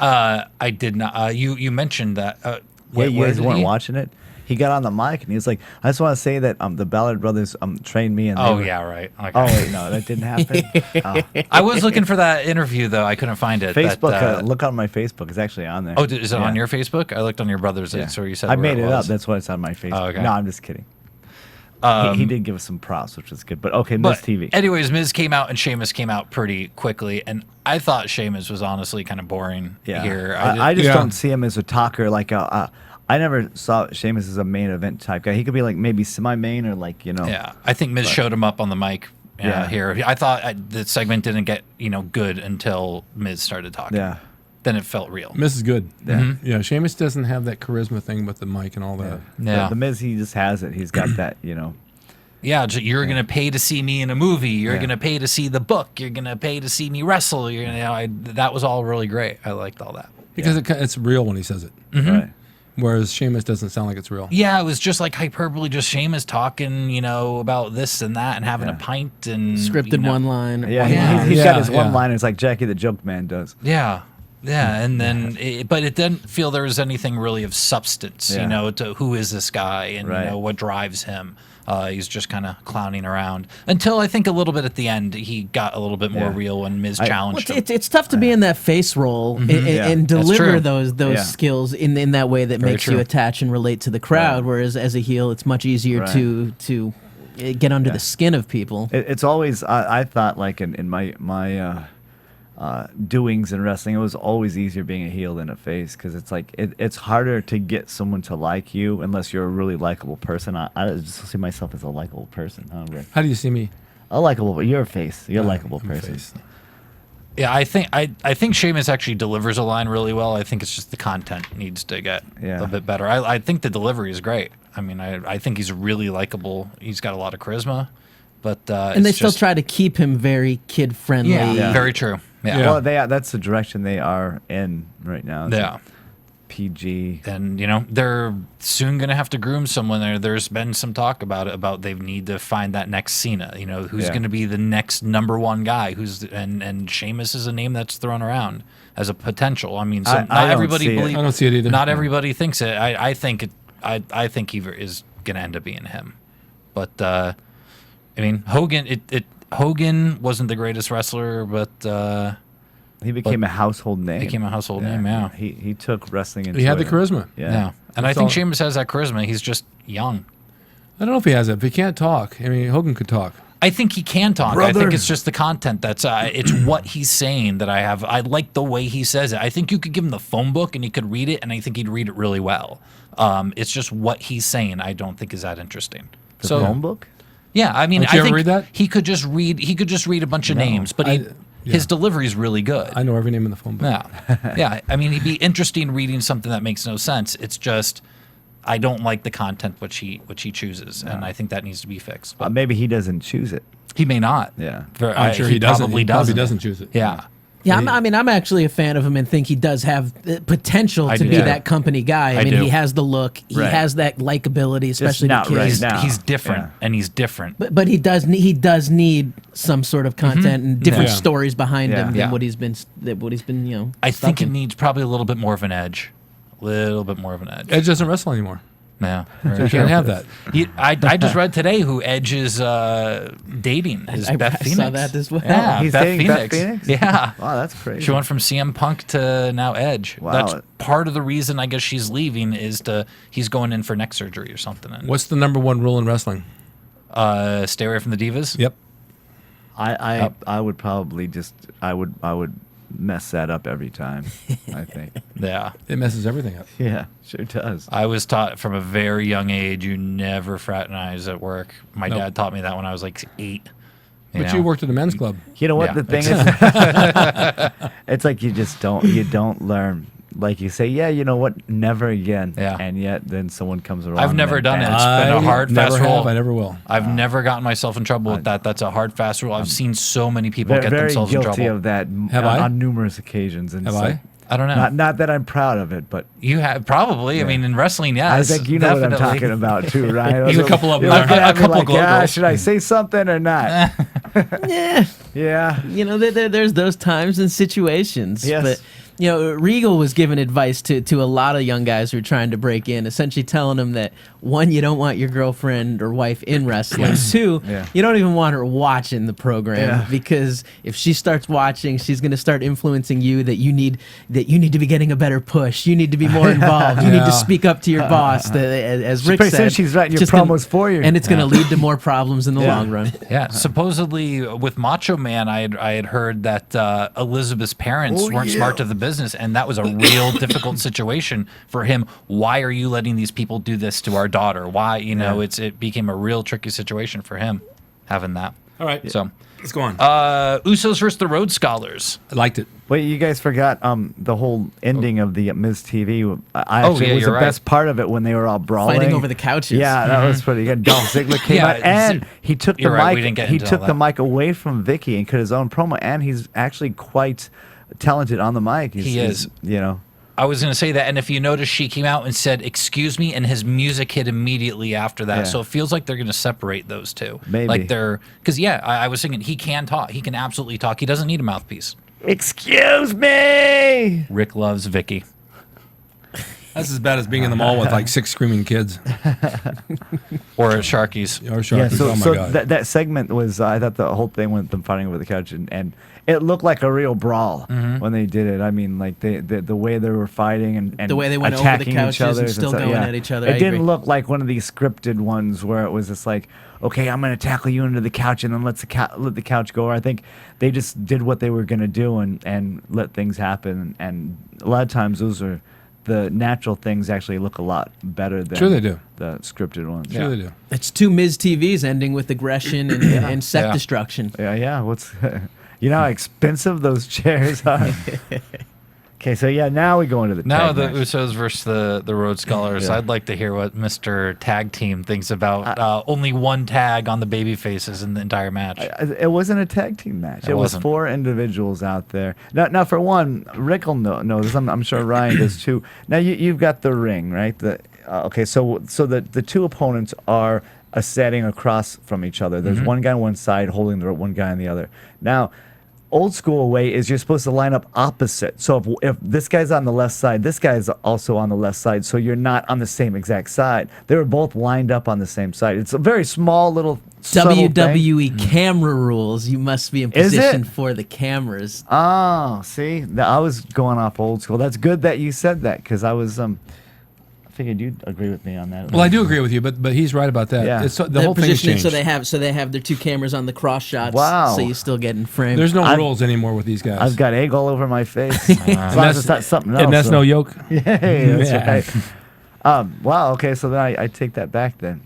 I did not. You mentioned that. Yeah, where you guys did weren't he? watching it. He got on the mic and he was like, "I just want to say that the Ballard brothers trained me." And they Oh were-" yeah, right. Okay. Oh wait, no, that didn't happen. Oh. I was looking for that interview though. I couldn't find it. Facebook, That, look on my Facebook. It's actually on there. oh, is it on Yeah. your Facebook? I looked on your brother's. Yeah. It's where you said I where made it up. was. That's why it's on my Facebook. Oh, okay. No, I'm just kidding. He did give us some props, which was good. But okay, But Miz TV. anyways, Miz came out and Sheamus came out pretty quickly, and I thought Sheamus was honestly kind of boring Yeah, here. I just Yeah. don't see him as a talker. Like I never saw Sheamus as a main event type guy. He could be like maybe semi-main or like Yeah, I think Miz showed him up on the mic. Yeah. Here. I thought the segment didn't get good until Miz started talking. Yeah. Then it felt real. Miz is good. Yeah. Yeah. Sheamus doesn't have that charisma thing with the mic and all that. Yeah. The Miz, he just has it. He's got that, Yeah, you're gonna pay to see me in a movie. You're Yeah. gonna pay to see the book. You're gonna pay to see me wrestle. You're gonna, that was all really great. I liked all that. Because it's real when he says it. Right. Whereas Sheamus doesn't sound like it's real. Yeah, it was just like hyperbole, just Sheamus talking, about this and that and having a pint and Scripted one line. Yeah, Yeah. he's got his Yeah. one-liners like Jackie the Joke Man does. Yeah. Yeah, and then, but it didn't feel there was anything really of substance, Yeah. to who is this guy and Right. what drives him. He's just kind of clowning around until I think a little bit at the end he got a little bit more Yeah. real when Miz Well, challenged him. It's tough to be in that face role and, Yeah. and That's deliver true. those Yeah. skills in that way that Very makes you true. attach and relate to the crowd. Right. Whereas as a heel, it's much easier Right. to get under the skin of people. It's always I thought like in my doings in wrestling, it was always easier being a heel than a face because it's like it's harder to get someone to like you unless you're a really likable person. I just see myself as a likable person. How do you see me? A likable, you're a face. You're a likable I'm a person. face. Yeah, I think Sheamus actually delivers a line really well. I think it's just the content needs to get Yeah. a bit better. I think the delivery is great. I mean, I think he's really likable. He's got a lot of charisma, but And they it's still just- try to keep him very kid friendly. Yeah, very true. Yeah. Well, that's the direction they are in right now. It's Yeah. like PG. And, they're soon going to have to groom someone there. There's been some talk about they need to find that next Cena, who's going to be the next number one guy, and Sheamus is a name that's thrown around as a potential. I mean, I not don't everybody see it. believes. I don't see it either. Not everybody thinks it. I think he is going to end up being him. But, Hogan wasn't the greatest wrestler, but He became a household name. became a household name, yeah. He took wrestling into He had the it. charisma. Yeah. And I That's think all. Sheamus has that charisma. He's just young. I don't know if he has it. If he can't talk, I mean, Hogan could talk. I think he can talk. I think it's just the content that's it's what he's saying that I like the way he says it. I think you could give him the phone book and he could read it, and I think he'd read it really well. It's just what he's saying I don't think is that interesting. The phone book? Yeah, I mean, Don't you I ever think read that? he could just read a bunch of names, but his delivery is really good. I know every name in the phone book. Yeah. I mean, he'd be interesting reading something that makes no sense. It's just I don't like the content which he chooses, and I think that needs to be fixed. But Maybe he doesn't choose it. he may not. Yeah. I'm sure he doesn't. Probably He doesn't. doesn't choose it. Yeah. Yeah, I'm actually a fan of him and think he does have the potential to do be too. that company guy. I mean, do. he has the look, he Right. has that likability, especially to not right kids. now. He's different, Yeah. and he's different. But he does need some sort of content and different Yeah. stories behind Yeah. him than Yeah. what he's been I think stuck it in. needs probably a little bit more of an edge. Edge doesn't wrestle anymore. Yeah. So you can't have that. I just read today who Edge is dating is Beth I Phoenix. saw that as well. Yeah, He's dating Beth Phoenix? Yeah. Wow, that's crazy. She went from CM Punk to now Edge. Wow. That's part of the reason I guess she's leaving is he's going in for neck surgery or something. And, What's the number one rule in wrestling? stay away from the divas? Yep. I would probably I would mess that up every time, I think. Yeah. It messes everything up. Yeah, sure does. I was taught from a very young age you never fraternize at work. My Nope. dad taught me that when I was like 8. But you worked at a men's club. You know what Yeah. the thing is? It's like you don't learn. Like you say, yeah, you know what? Never again. Yeah. And yet then someone comes along. I've never and done it. bam. It's been a hard, never fast have. rule. I never will. I've never gotten myself in trouble with that. That's a hard, fast rule. I've seen so many people Very, get very themselves in guilty trouble. of that Have on, I? on numerous occasions. And Have it's I? like, I don't know. not that I'm proud of it, but You have probably. I mean, in wrestling, yes. I think you know what I'm definitely. talking about too, right? There's a couple of them You're looking there. at A me couple like, glow yeah, girls. should I say something or not? Yeah, Yeah. there's those times and situations. Yes. But Regal was giving advice to a lot of young guys who are trying to break in, essentially telling them that, one, you don't want your girlfriend or wife in wrestling. Two, Yeah. you don't even want her watching the program Yeah. because if she starts watching, she's going to start influencing you that you need to be getting a better push. You need to be more involved. You need Yeah. to speak up to your boss. As Rick Pretty said, soon she's writing your just gonna- promos for you. and it's going to lead to more problems in the Yeah. long run. Yeah, supposedly with Macho Man, I had heard that Elizabeth's parents weren't smart to the business, and that was a real difficult situation for him. Why are you letting these people do this to our daughter? Why, it became a real tricky situation for him having that. All right. So, Let's go on. Usos versus the Rhodes Scholars. I liked it. Wait, you guys forgot the whole ending of the Miz TV. I actually yeah, was the you're right. best part of it when they were all brawling, Fighting over the couches. Yeah, that was pretty good. Dolph Ziggler came Yeah, out and he took the you're right, we mic. didn't get He into took all the that. mic away from Vicky and cut his own promo. And he's actually quite talented on the mic. He is. I was going to say that, and if you notice, she came out and said, "Excuse me," and his music hit immediately after that. Yeah. So it feels like they're going to separate those two. Maybe. Like because I was thinking he can talk. He can absolutely talk. He doesn't need a mouthpiece. Excuse me. Rick loves Vicky. That's as bad as being in the mall with like 6 screaming kids. Or Sharkies. Or Yeah, Sharkies. so, Oh my so God. that segment was, I thought the whole thing with them fighting over the couch, and it looked like a real brawl when they did it. I mean, like the way they were fighting and The way they went over the attacking couches each other and still going at each other, It I didn't agree. look like one of these scripted ones where it was just like, okay, I'm going to tackle you into the couch and then let the couch go. I think they just did what they were going to do and let things happen. And a lot of times those are the natural things actually look a lot better than Sure they do. the scripted ones. Sure they do. It's 2 Miz TVs ending with aggression and set Yeah. destruction. Yeah. What's you know how expensive those chairs are? Okay, so yeah, now we go into the Now tag the match. Usos versus the Road Scholars. Yeah. I'd like to hear what Mr. Tag Team thinks about only one tag on the baby faces in the entire match. It wasn't a tag team match. It It was wasn't. 4 individuals out there. Now for one, Rick will know this. I'm sure Ryan does too. Now you've got the ring, right? Okay, so the two opponents are setting across from each other. There's one guy on one side holding the one guy on the other. Now, old school way is you're supposed to line up opposite. So if this guy's on the left side, this guy's also on the left side, so you're not on the same exact side. They were both lined up on the same side. It's a very small little subtle thing. WWE camera rules. You must be in Is position it? for the cameras. Oh, see, I was going off old school. That's good that you said that because I was I figured you'd agree with me on that. Well, I do agree with you, but he's right about that. Yeah. It's, the They're whole thing has positioning changed. so they have their two cameras on the cross shots. Wow. So you still get in frame. There's no I've- rules anymore with these guys. I've got egg all over my face. As long as it's not something else. and that's so- no yoke. Yay, that's Yeah. right. Wow. Okay, so then I take that back then.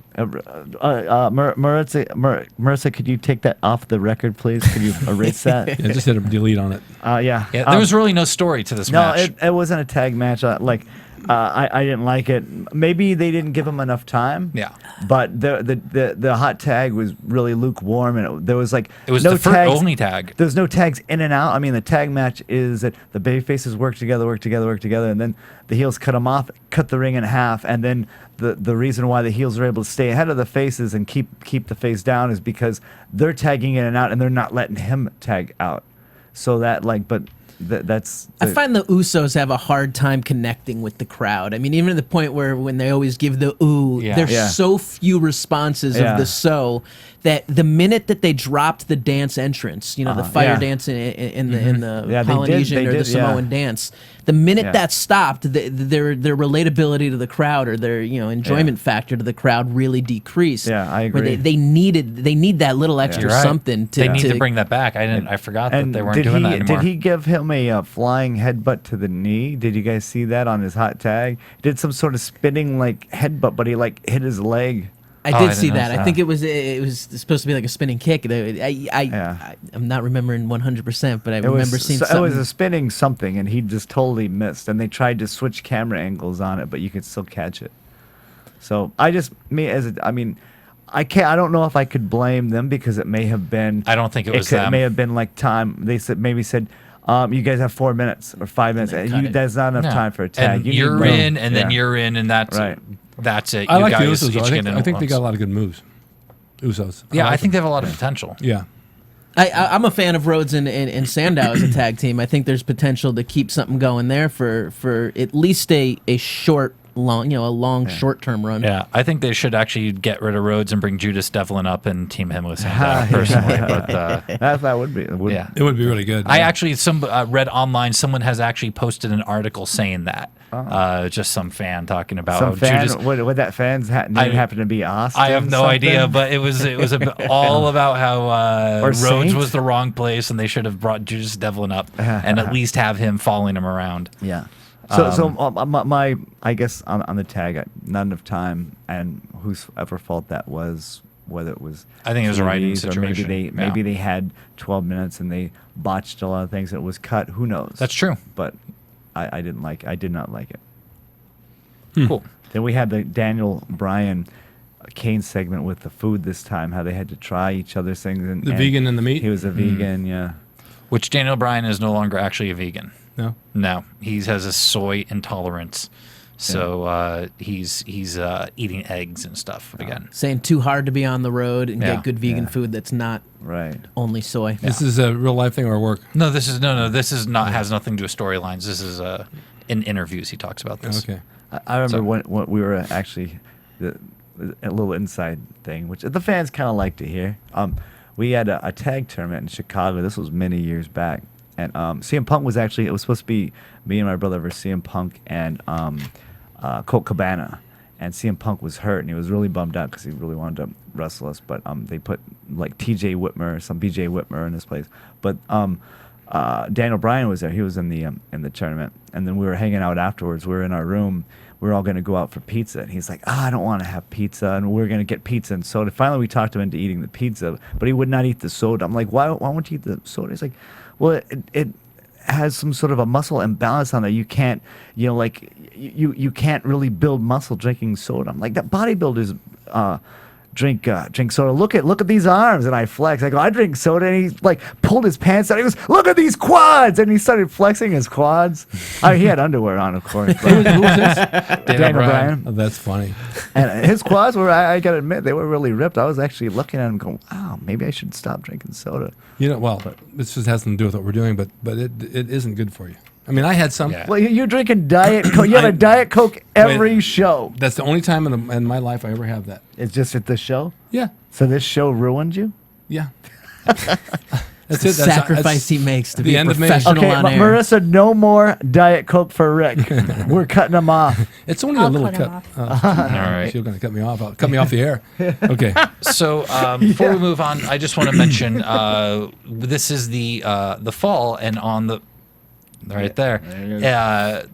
Marissa, could you take that off the record, please? Could you erase that? Yeah, just hit a delete on it. Yeah. Yeah, there was really no story to this No, match. it wasn't a tag match. I didn't like it. Maybe they didn't give him enough time. Yeah. But the hot tag was really lukewarm, and there was it was no the first tags. only tag. There's no tags in and out. I mean, the tag match is that the babyfaces work together, and then the heels cut them off, cut the ring in half, and then the reason why the heels are able to stay ahead of the faces and keep the face down is because they're tagging in and out, and they're not letting him tag out. So that's. I find the Usos have a hard time connecting with the crowd. I mean, even to the point where when they always give the ooh, Yeah. there's Yeah. so few responses Yeah. of the so that the minute that they dropped the dance entrance, the fire yeah. dance in the Yeah, they Polynesian did, or the yeah. Samoan dance, the minute Yeah. that stopped, their relatability to the crowd or their enjoyment factor to the crowd really decreased. Yeah, I Where agree. they need that little extra You're right. something to They need to bring that back. I forgot that And they weren't doing that anymore. did he give him a flying headbutt to the knee? Did you guys see that on his hot tag? He did some sort of spinning headbutt, but he hit his leg. I I did didn't see notice that. I that. think it was supposed to be like a spinning kick. I'm not remembering 100%, but I remember seeing It was something. a spinning something, and he just totally missed. And they tried to switch camera angles on it, but you could still catch it. So I don't know if I could blame them because it may have been. I don't think it was It them. may have been like time. They said you guys have 4 minutes or 5 minutes. then cut it. There's not enough No. time for a tag. And You you're need in, and then yeah. you're in, and that's Right. That's it. I You like the guys Usos. Though. each get in I think they once. got a lot of good moves. Usos. Yeah, I like think they them. have a lot of potential. Yeah. I'm a fan of Rhodes and Sandow as a tag team. I think there's potential to keep something going there for at least a long short-term run. Yeah, I think they should actually get rid of Rhodes and bring Judas Devlin up and team him with Sandow personally. But that would be. yeah, It would be really good. I yeah. actually read online someone has actually posted an article saying that. Just some fan talking about Some fan. Judas. Would that fan's name happen to be Austin? I have no something? idea, but it was all about how Or Rhodes Saint? was the wrong place, and they should have brought Judas Devlin up and at least have him following him around. Yeah. I guess on the tag, not enough time, and whoever fault that was, whether it was I think it was a writing TV's or situation. maybe they had 12 minutes and they botched a lot of things and it was cut. Who knows? That's true. But I did not like it. Cool. Then we had the Daniel Bryan Kane segment with the food this time, how they had to try each other's things. And The vegan and the meat? He was a vegan, yeah. Which Daniel Bryan is no longer actually a vegan. No. No, he has a soy intolerance, so he's eating eggs and stuff again. Saying too hard to be on the road and Yeah. get good vegan Yeah. food that's not Right. only soy. This is a real life thing or work. No, this is not has nothing to do with storylines. This is in interviews he talks about this. Okay. I remember So- when we were actually a little inside thing, which the fans kind of like to hear. We had a tag tournament in Chicago. This was many years back, and CM Punk was actually. It was supposed to be me and my brother versus CM Punk and Colt Cabana, and CM Punk was hurt and he was really bummed out because he really wanted to wrestle us. But they put like TJ Whitmer, some BJ Whitmer in this place. But Daniel Bryan was there. He was in the tournament, and then we were hanging out afterwards. We were in our room. We were all going to go out for pizza, and he's like, I don't want to have pizza, and we are going to get pizza and soda. Finally, we talked him into eating the pizza, but he would not eat the soda. I'm like, why won't you eat the soda? He's like, well, it has some sort of a muscle imbalance on there. You can't, like you can't really build muscle drinking soda. I'm like, that bodybuilders drink soda. Look at these arms, and I flex. I go, I drink soda, and he like pulled his pants down. He goes, look at these quads, and he started flexing his quads. He had underwear on, of course. Who was this? Daniel Bryan. Oh, that's funny. And his quads were, I gotta admit, they were really ripped. I was actually looking at him going, wow, maybe I should stop drinking soda. This just has nothing to do with what we're doing, but it isn't good for you. I mean, I had some. Yeah. Well, you're drinking Diet Coke. You have a Diet Coke every show. That's the only time in my life I ever have that. It's just at the show? Yeah. So this show ruined you? Yeah. That's it. Sacrifice he makes to the be end of me. professional Okay, on air. Marissa, no more Diet Coke for Rick. We're cutting him off. It's only I'll a little cut him cut. off. All right. You're going to cut me off. Cut me off the air. Okay. So before we move on, I just want to mention this is the fall, and on the right there,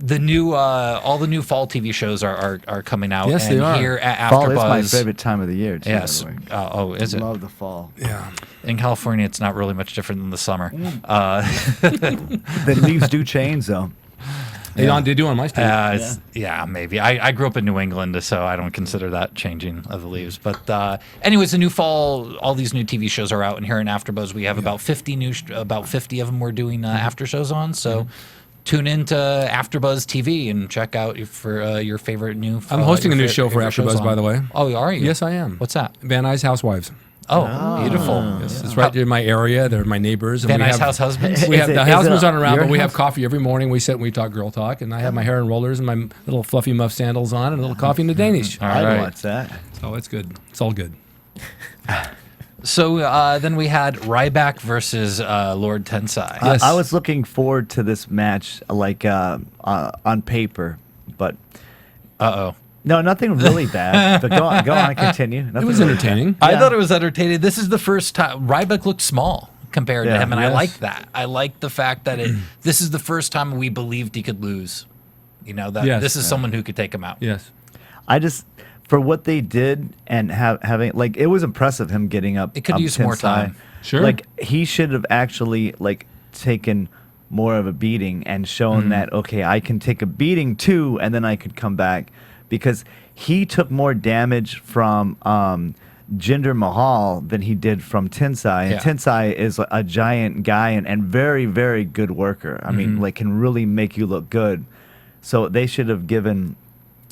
the new all the new fall TV shows are coming out. Yes, and they are. Here at Fall AfterBuzz, is my favorite time of the year, too. Yes. by the way. Oh, is it? Love the fall. Yeah. In California, it's not really much different than the summer. The leaves do change, though. They do on my state. Yeah, maybe. I grew up in New England, so I don't consider that changing of the leaves. But anyways, the new fall, all these new TV shows are out, and here in AfterBuzz we have about 50 about 50 of them we're doing after shows on. So tune in to AfterBuzz TV and check out for your favorite new. I'm hosting a your new show for favorite shows AfterBuzz, by the way. Oh, are you? Yes, I am. What's that? Van Nuys Housewives. Oh, beautiful. Yes, it's right there in my area. They're my neighbors. And Van we Nuys have- House Husbands? We have Is the it husbands aren't around, your but we have house? coffee every morning. We sit and we talk girl talk, and I have my hair in rollers and my little fluffy muff sandals on, and a little coffee in the Danish. All I'd right. watch that. So it's good. It's all good. So then we had Ryback versus Lord Tensai. Yes. I was looking forward to this match, like on paper, but Uh-oh. no, nothing really bad. But go on, continue. It was entertaining. I thought it was entertaining. This is the first time Ryback looked small compared to Yeah. him, and I Yes. like that. I like the fact that this is the first time we believed he could lose. You know that Yes. this is someone who could take him out. Yes. I just, for what they did and having, like, it was impressive him getting up. It could use more Tensai. time. Sure. Like, he should have actually, like, taken more of a beating and shown that, okay, I can take a beating too, and then I could come back. Because he took more damage from Jinder Mahal than he did from Tensai. And Yeah. Tensai is a giant guy and very, very good worker. I mean, like, can really make you look good. So they should have given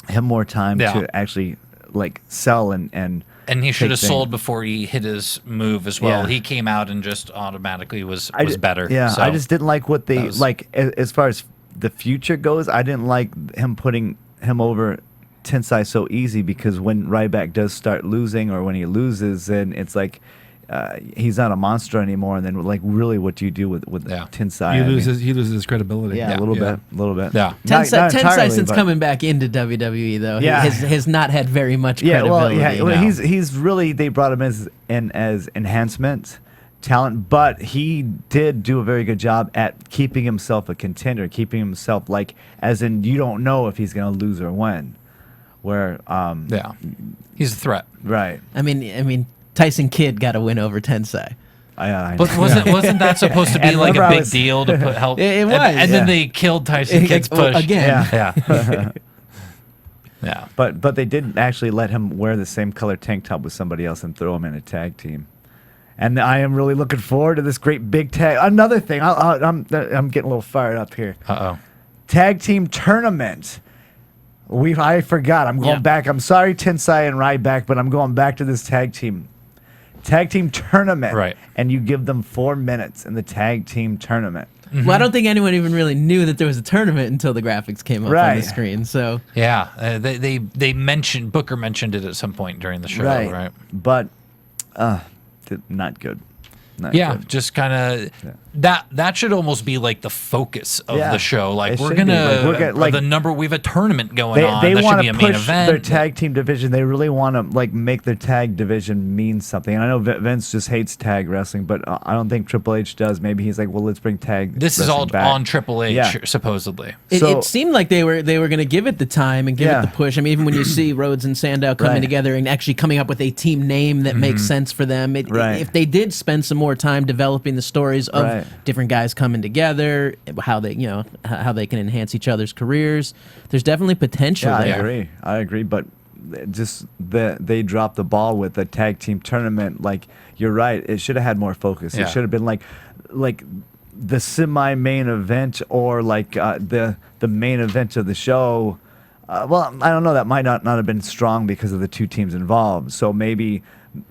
him more time Yeah. to actually, like, sell and And he should take have things. sold before he hit his move as well. Yeah. He came out and just automatically was ju- better. Yeah, So I just didn't like what they was- like as far as the future goes. I didn't like him putting him over Tensai so easy, because when Ryback does start losing, or when he loses, then it's like he's not a monster anymore. And then, like, really, what do you do with Yeah. Tensai? He I mean, loses his credibility. yeah, a little bit. Yeah. Not Tensai entirely, since but- coming back into WWE though, Yeah. has not had very much Yeah, well, credibility. yeah, well, now. he's really, they brought him as enhancement talent, but he did do a very good job at keeping himself a contender, keeping himself, like, as in, you don't know if he's going to lose or win. Where Yeah. He's a threat. right. I mean, Tyson Kidd got a win over Tensai. I But wasn't that supposed to be And like a remember, I big was- deal to put help? It was, and then yeah. they killed Tyson Kidd's push again. Yeah. Yeah. Yeah. But they did actually let him wear the same color tank top with somebody else and throw him in a tag team. And I am really looking forward to this great big tag. Another thing, I'm getting a little fired up here. Uh-oh. Tag team tournament. I forgot. I'm going Yeah. back. I'm sorry, Tensai and Ryback, but I'm going back to this tag team tournament. Right. And you give them 4 minutes in the tag team tournament. Well, I don't think anyone even really knew that there was a tournament until the graphics came up on Right. the screen. So Yeah. They mentioned, Booker mentioned it at some point during the show, right? But not good. Not Yeah, good. just kind of that should almost be like the focus of Yeah, the show. Like it we're should be. gonna Like, we're gonna- like- the number we have a tournament going on. They That should want be a to main push event. their tag team division. They really want to, like, make their tag division mean something. And I know Vince just hates tag wrestling, but I don't think Triple H does. Maybe he's like, well, let's bring tag. This is wrestling all back. on Triple H, Yeah. supposedly. So- it seemed like they were going to give it the time and give Yeah. it the push. I mean, even when you see Rhodes and Sandow coming Right. together and actually coming up with a team name that makes sense for them, Right. if they did spend some more more time developing the stories of Right. different guys coming together, how they, how they can enhance each other's careers. There's definitely potential Yeah, there. I agree, but just they dropped the ball with the tag team tournament. Like, you're right, it should have had more focus. Yeah. It should have been like the semi-main event, or like the main event of the show. Well, I don't know. That might not have been strong because of the two teams involved. So maybe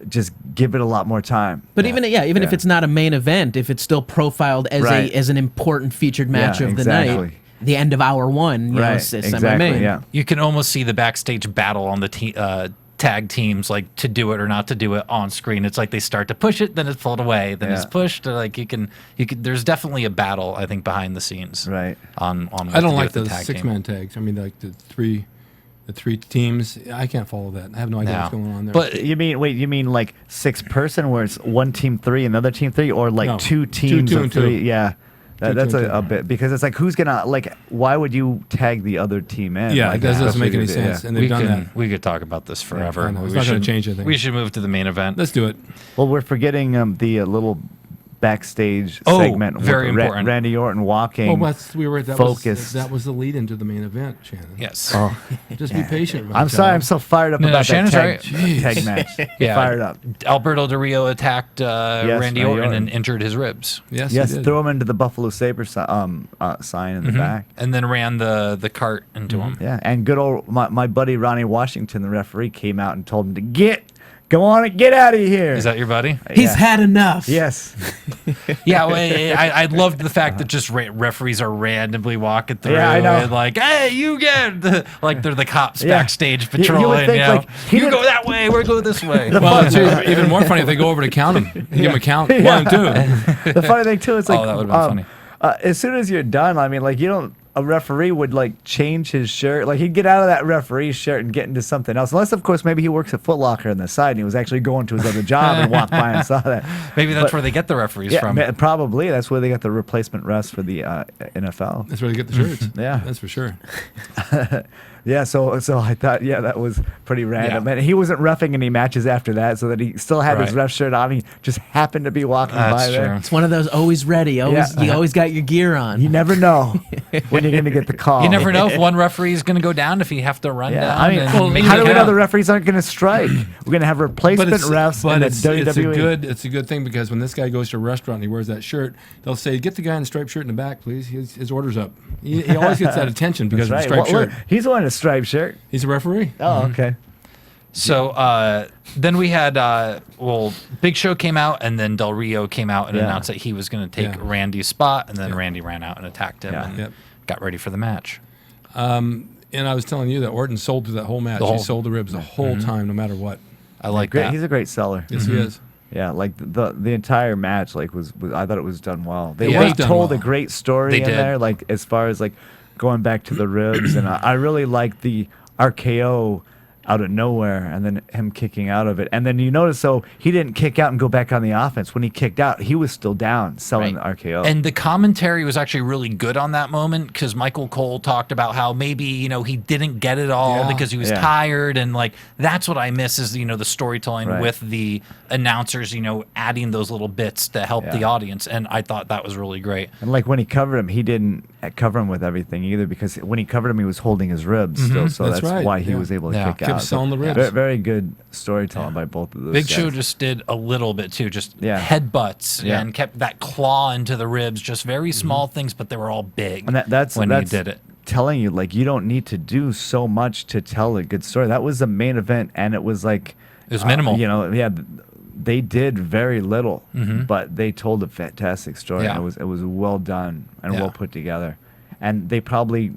just give it a lot more time. But even if it's not a main event, if it's still profiled as Right. as an important featured match Yeah, of the exactly. night, the end of hour one, Right, it's exactly. semi-main. Yeah. You can almost see the backstage battle on the tag teams, like to do it or not to do it on screen. It's like they start to push it, then it's pulled away, then it's Yeah. pushed. Like you can. There's definitely a battle, I think, behind the scenes. Right. On what I don't to do like with the the tag team. 6-man tags. I mean, like the three teams. I can't follow that. I have no idea No. what's going on there. But You mean like 6-person where it's one team 3, another team 3, or like No. two Two, teams two, of and two. 3? Yeah. That's two, and a two. bit, because it's like, who's gonna, like, why would you tag the other team in? yeah, Like, it doesn't make any especially if it- sense, yeah. and they've done that. we could talk about this forever. I know. It's We not gonna should- change anything. We should move to the main event. Let's do it. Well, we're forgetting the little backstage Oh, segment very with important. Randy Orton walking. Well, that focused. was the lead into the main event, Shannon. Yes. Oh, Just be patient. I'm sorry, I'm so fired up No, about Shannon's that right. tag match. Yeah. Fired up. Alberto Del Rio attacked Randy Randy Orton Orton. and injured his ribs. Yes, Yes, he did. throw him into the Buffalo Sabre sign in the back. And then ran the cart into him. Yeah, and good old my buddy Ronnie Washington, the referee, came out and told him to go on and get out of here. Is that your buddy? He's Yeah. had enough. Yes. Yeah, well, I loved the fact that just referees are randomly walking through. Yeah, I know. And like, hey, you get like they're the cops Yeah. backstage You would patrolling. think, You, know, like, he you didn't- go that way, we go this way. Well, it's even more funny if they go over to count him. Give him a count. 1 and 2. The funny thing too is like, That would've been funny. As soon as you're done, I mean, like, you don't. A referee would like change his shirt, like he'd get out of that referee's shirt and get into something else. Unless, of course, maybe he works at Foot Locker on the side and he was actually going to his other job and walked by and saw that. Maybe that's But- where they get the referees Yeah, from. probably that's where they got the replacement refs for the NFL. That's where they get the shirts. Yeah. That's for sure. Yeah, so I thought, yeah, that was pretty random. Yeah. And he wasn't reffing any matches after that, so that he still had his Right. ref shirt on. He just happened to be walking by That's there. true. It's one of those always ready. Always, Yeah. you always got your gear on. You never know when you're going to get the call. You never know if one referee is going to go down, if you have to run Yeah, down. I mean, and make how it do we know count. the referees aren't going to strike? We're going to have replacement refs in the WWE. It's a good thing, because when this guy goes to a restaurant and he wears that shirt, they'll say, "Get the guy in the striped shirt in the back, please. His order's up." He always gets that attention because That's of the right. striped Well, shirt. look, he's wearing a striped shirt. He's a referee. Oh, okay. So then we had, Big Show came out, and then Del Rio came out and Yeah. announced that he was going to take Yeah. Randy's spot, and then Randy ran out and attacked him Yeah. and Yep. got ready for the match. And I was telling you that Orton sold through that whole match. The whole- He sold the ribs the whole time, no matter what. I like Great. that. He's a great seller. Yes, he is. Yeah, like the entire match, like was I thought it was done well. They Yeah. really It was done told well. a great story They in did. there, like as far as like going back to the ribs, and I really liked the RKO out of nowhere, and then him kicking out of it, and then you notice, so he didn't kick out and go back on the offense. When he kicked out, he was still down selling Right. the RKO. And the commentary was actually really good on that moment, because Michael Cole talked about how maybe, he didn't get it all Yeah. because he was Yeah. tired. And like, that's what I miss is, the storytelling Right. with the announcers, adding those little bits to help the Yeah. audience. And I thought that was really great. And like when he covered him, he didn't cover him with everything either, because when he covered him, he was holding his ribs still. So That's that's right. why he Yeah. was able to Yeah. kick Kept out. selling the ribs. Very good storytelling by both of those. Big guys. Show just did a little bit too, just Yeah. headbutts Yeah. and kept that claw into the ribs, just very small things, but they were all big And that's when that's he did it. telling you, like, you don't need to do so much to tell a good story. That was the main event, and it was like It was minimal. They did very little, but they told a fantastic story. Yeah. And it was well done and Yeah. well put together, and they probably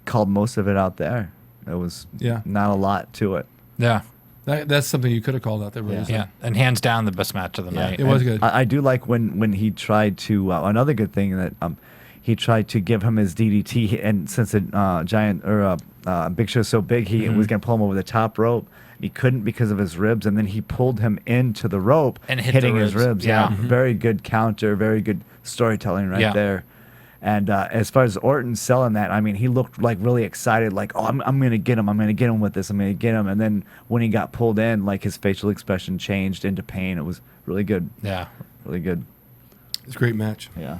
called most of it out there. It was Yeah. not a lot to it. Yeah. That's something you could have called out there. Really. Yeah. And hands down, the best match of the night. It was And good. I do like when he tried to another good thing that he tried to give him his DDT, and since the giant or Big Show's so big, he was gonna pull him over the top rope. He couldn't because of his ribs, and then he pulled him into the rope And hit hitting the his ribs. ribs. Yeah. Very good counter, very good storytelling right Yeah. there. And as far as Orton selling that, I mean, he looked like really excited, like, oh, I'm going to get him. I'm going to get him with this. I'm going to get him. And then when he got pulled in, like his facial expression changed into pain. It was really good. Yeah. really good. It's a great match. Yeah.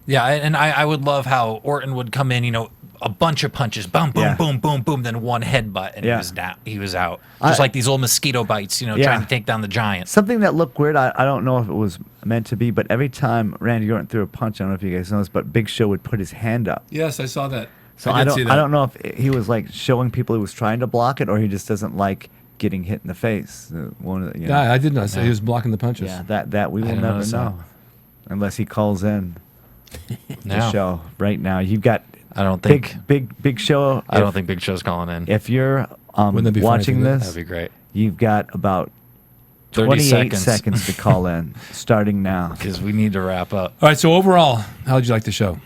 Yeah, and I would love how Orton would come in, a bunch of punches, boom, boom, Yeah. boom, boom, boom, then one headbutt, and Yeah. he was down. He was out. Just like these little mosquito bites, trying to take down the giant. Something that looked weird, I don't know if it was meant to be, but every time Randy Orton threw a punch, I don't know if you guys noticed, but Big Show would put his hand up. Yes, I saw that. So I I did see don't, that. I don't know if he was like showing people he was trying to block it, or he just doesn't like getting hit in the face. Yeah, I did not say he was blocking the punches. Yeah, that we will didn't never notice know unless he calls in the No. show right now. You've got I don't think. big show. I don't think Big Show's calling in. If you're Wouldn't that be funny watching if he did? this, That'd be great. you've got about 30 28 seconds. seconds to call in, starting now. Because we need to wrap up. All right, so overall, how did you like the show?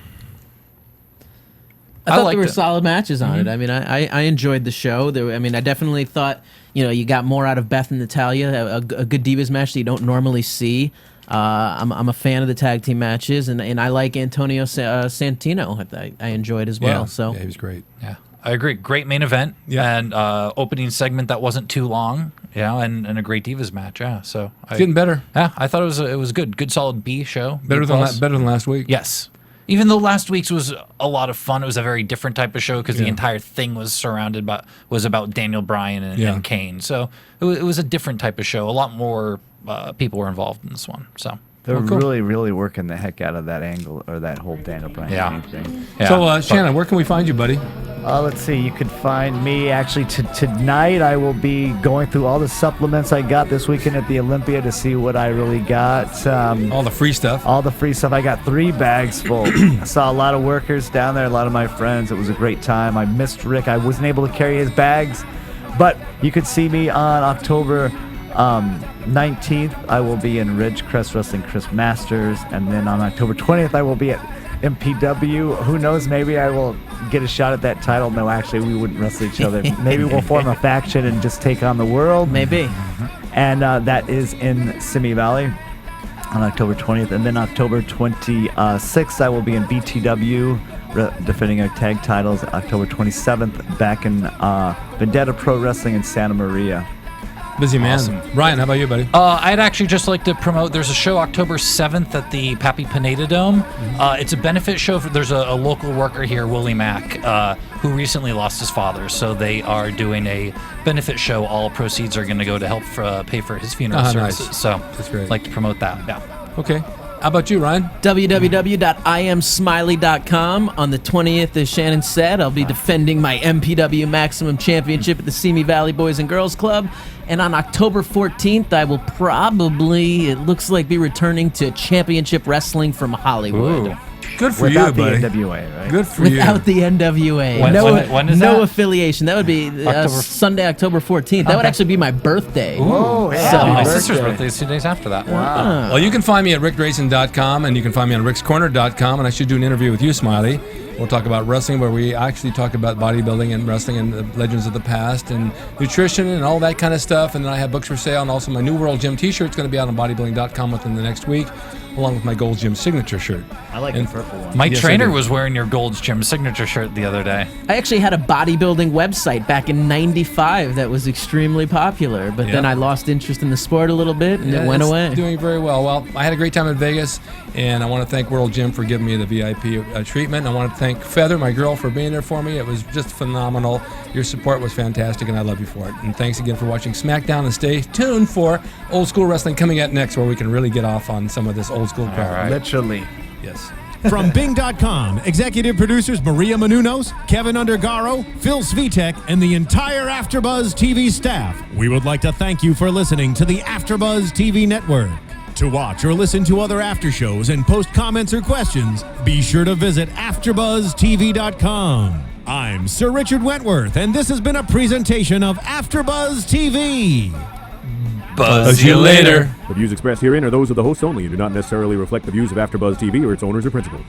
I thought liked there were it. solid matches on it. I mean, I enjoyed the show. I definitely thought, you got more out of Beth and Natalya, a good Divas match that you don't normally see. I'm a fan of the tag team matches, and I like Antonio Santino. I enjoyed as well. So yeah, he was great. Yeah, I agree. Great main event. Yeah. And opening segment that wasn't too long. Yeah, and a great Divas match. Yeah, so It's getting better. Yeah, I thought it was good. Good solid B show. Better B+. than last week. Yes. Even though last week's was a lot of fun, it was a very different type of show because the Yeah. entire thing was about Daniel Bryan Yeah. and Kane. So it was a different type of show. A lot more people were involved in this one. So They're Well, cool. really, really working the heck out of that angle or that whole Daniel Bryan Yeah. thing. yeah. So, Shannon, where can we find you, buddy? Let's see. You could find me actually tonight. I will be going through all the supplements I got this weekend at the Olympia to see what I really got. All the free stuff. All the free stuff. I got 3 bags full. I saw a lot of workers down there, a lot of my friends. It was a great time. I missed Rick. I wasn't able to carry his bags, but you could see me on October 19th. I will be in Ridgecrest wrestling Chris Masters, and then on October 20th I will be at MPW. Who knows? Maybe I will get a shot at that title. No, actually, we wouldn't wrestle each other. Maybe we'll form a faction and just take on the world. maybe. And that is in Simi Valley on October 20th. And then October 26th, I will be in BTW defending our tag titles. October 27th, back in Vendetta Pro Wrestling in Santa Maria. Busy man. Awesome. Ryan, how about you, buddy? I'd actually just like to promote. There's a show October 7th at the Pappy Pineda Dome. It's a benefit show. There's a local worker here, Willie Mack, who recently lost his father. So they are doing a benefit show. All proceeds are going to go to help pay for his funeral services. Nice. So That's great. I'd like to promote that. Yeah. Okay. How about you, Ryan? www.imsmiley.com. On the 20th, as Shannon said, I'll be defending my MPW Maximum Championship at the Simi Valley Boys and Girls Club. And on October 14th, I will probably, it looks like, be returning to Championship Wrestling from Hollywood. Ooh. Good for Without you, buddy. the NWA, right? Good for Without you. the NWA. When- when is no that? affiliation. That would be Sunday, October 14th. That would actually be my birthday. Oh, yeah. So- My Happy sister's birthday. birthday is 2 days after that. Well, you can find me at rickdrasin.com, and you can find me on rickscorner.com, and I should do an interview with you, Smiley. We'll talk about wrestling, where we actually talk about bodybuilding and wrestling and the legends of the past and nutrition and all that kind of stuff. And then I have books for sale, and also my New World Gym t-shirt is going to be out on bodybuilding.com within the next week, along with my Gold's Gym signature shirt. I like And- the purple one. My Yes, I trainer do. was wearing your Gold's Gym signature shirt the other day. I actually had a bodybuilding website back in '95 that was extremely popular, but then Yeah. I lost interest in the sport a little bit, and Yeah, it went it's away. Doing very well. Well, I had a great time in Vegas, and I want to thank World Gym for giving me the VIP treatment. I want to thank Feather, my girl, for being there for me. It was just phenomenal. Your support was fantastic, and I love you for it. And thanks again for watching SmackDown, and stay tuned for Old School Wrestling coming up next, where we can really get off on some of this old school crap. right. Literally. Yes. From Bing.com, executive producers Maria Menounos, Kevin Undergaro, Phil Svitek, and the entire AfterBuzz TV staff, we would like to thank you for listening to the AfterBuzz TV network. To watch or listen to other after shows and post comments or questions, be sure to visit AfterBuzzTV.com. I'm Sir Richard Wentworth, and this has been a presentation of AfterBuzz TV. Buzz you later. The views expressed herein are those of the hosts only and do not necessarily reflect the views of AfterBuzz TV or its owners or principals.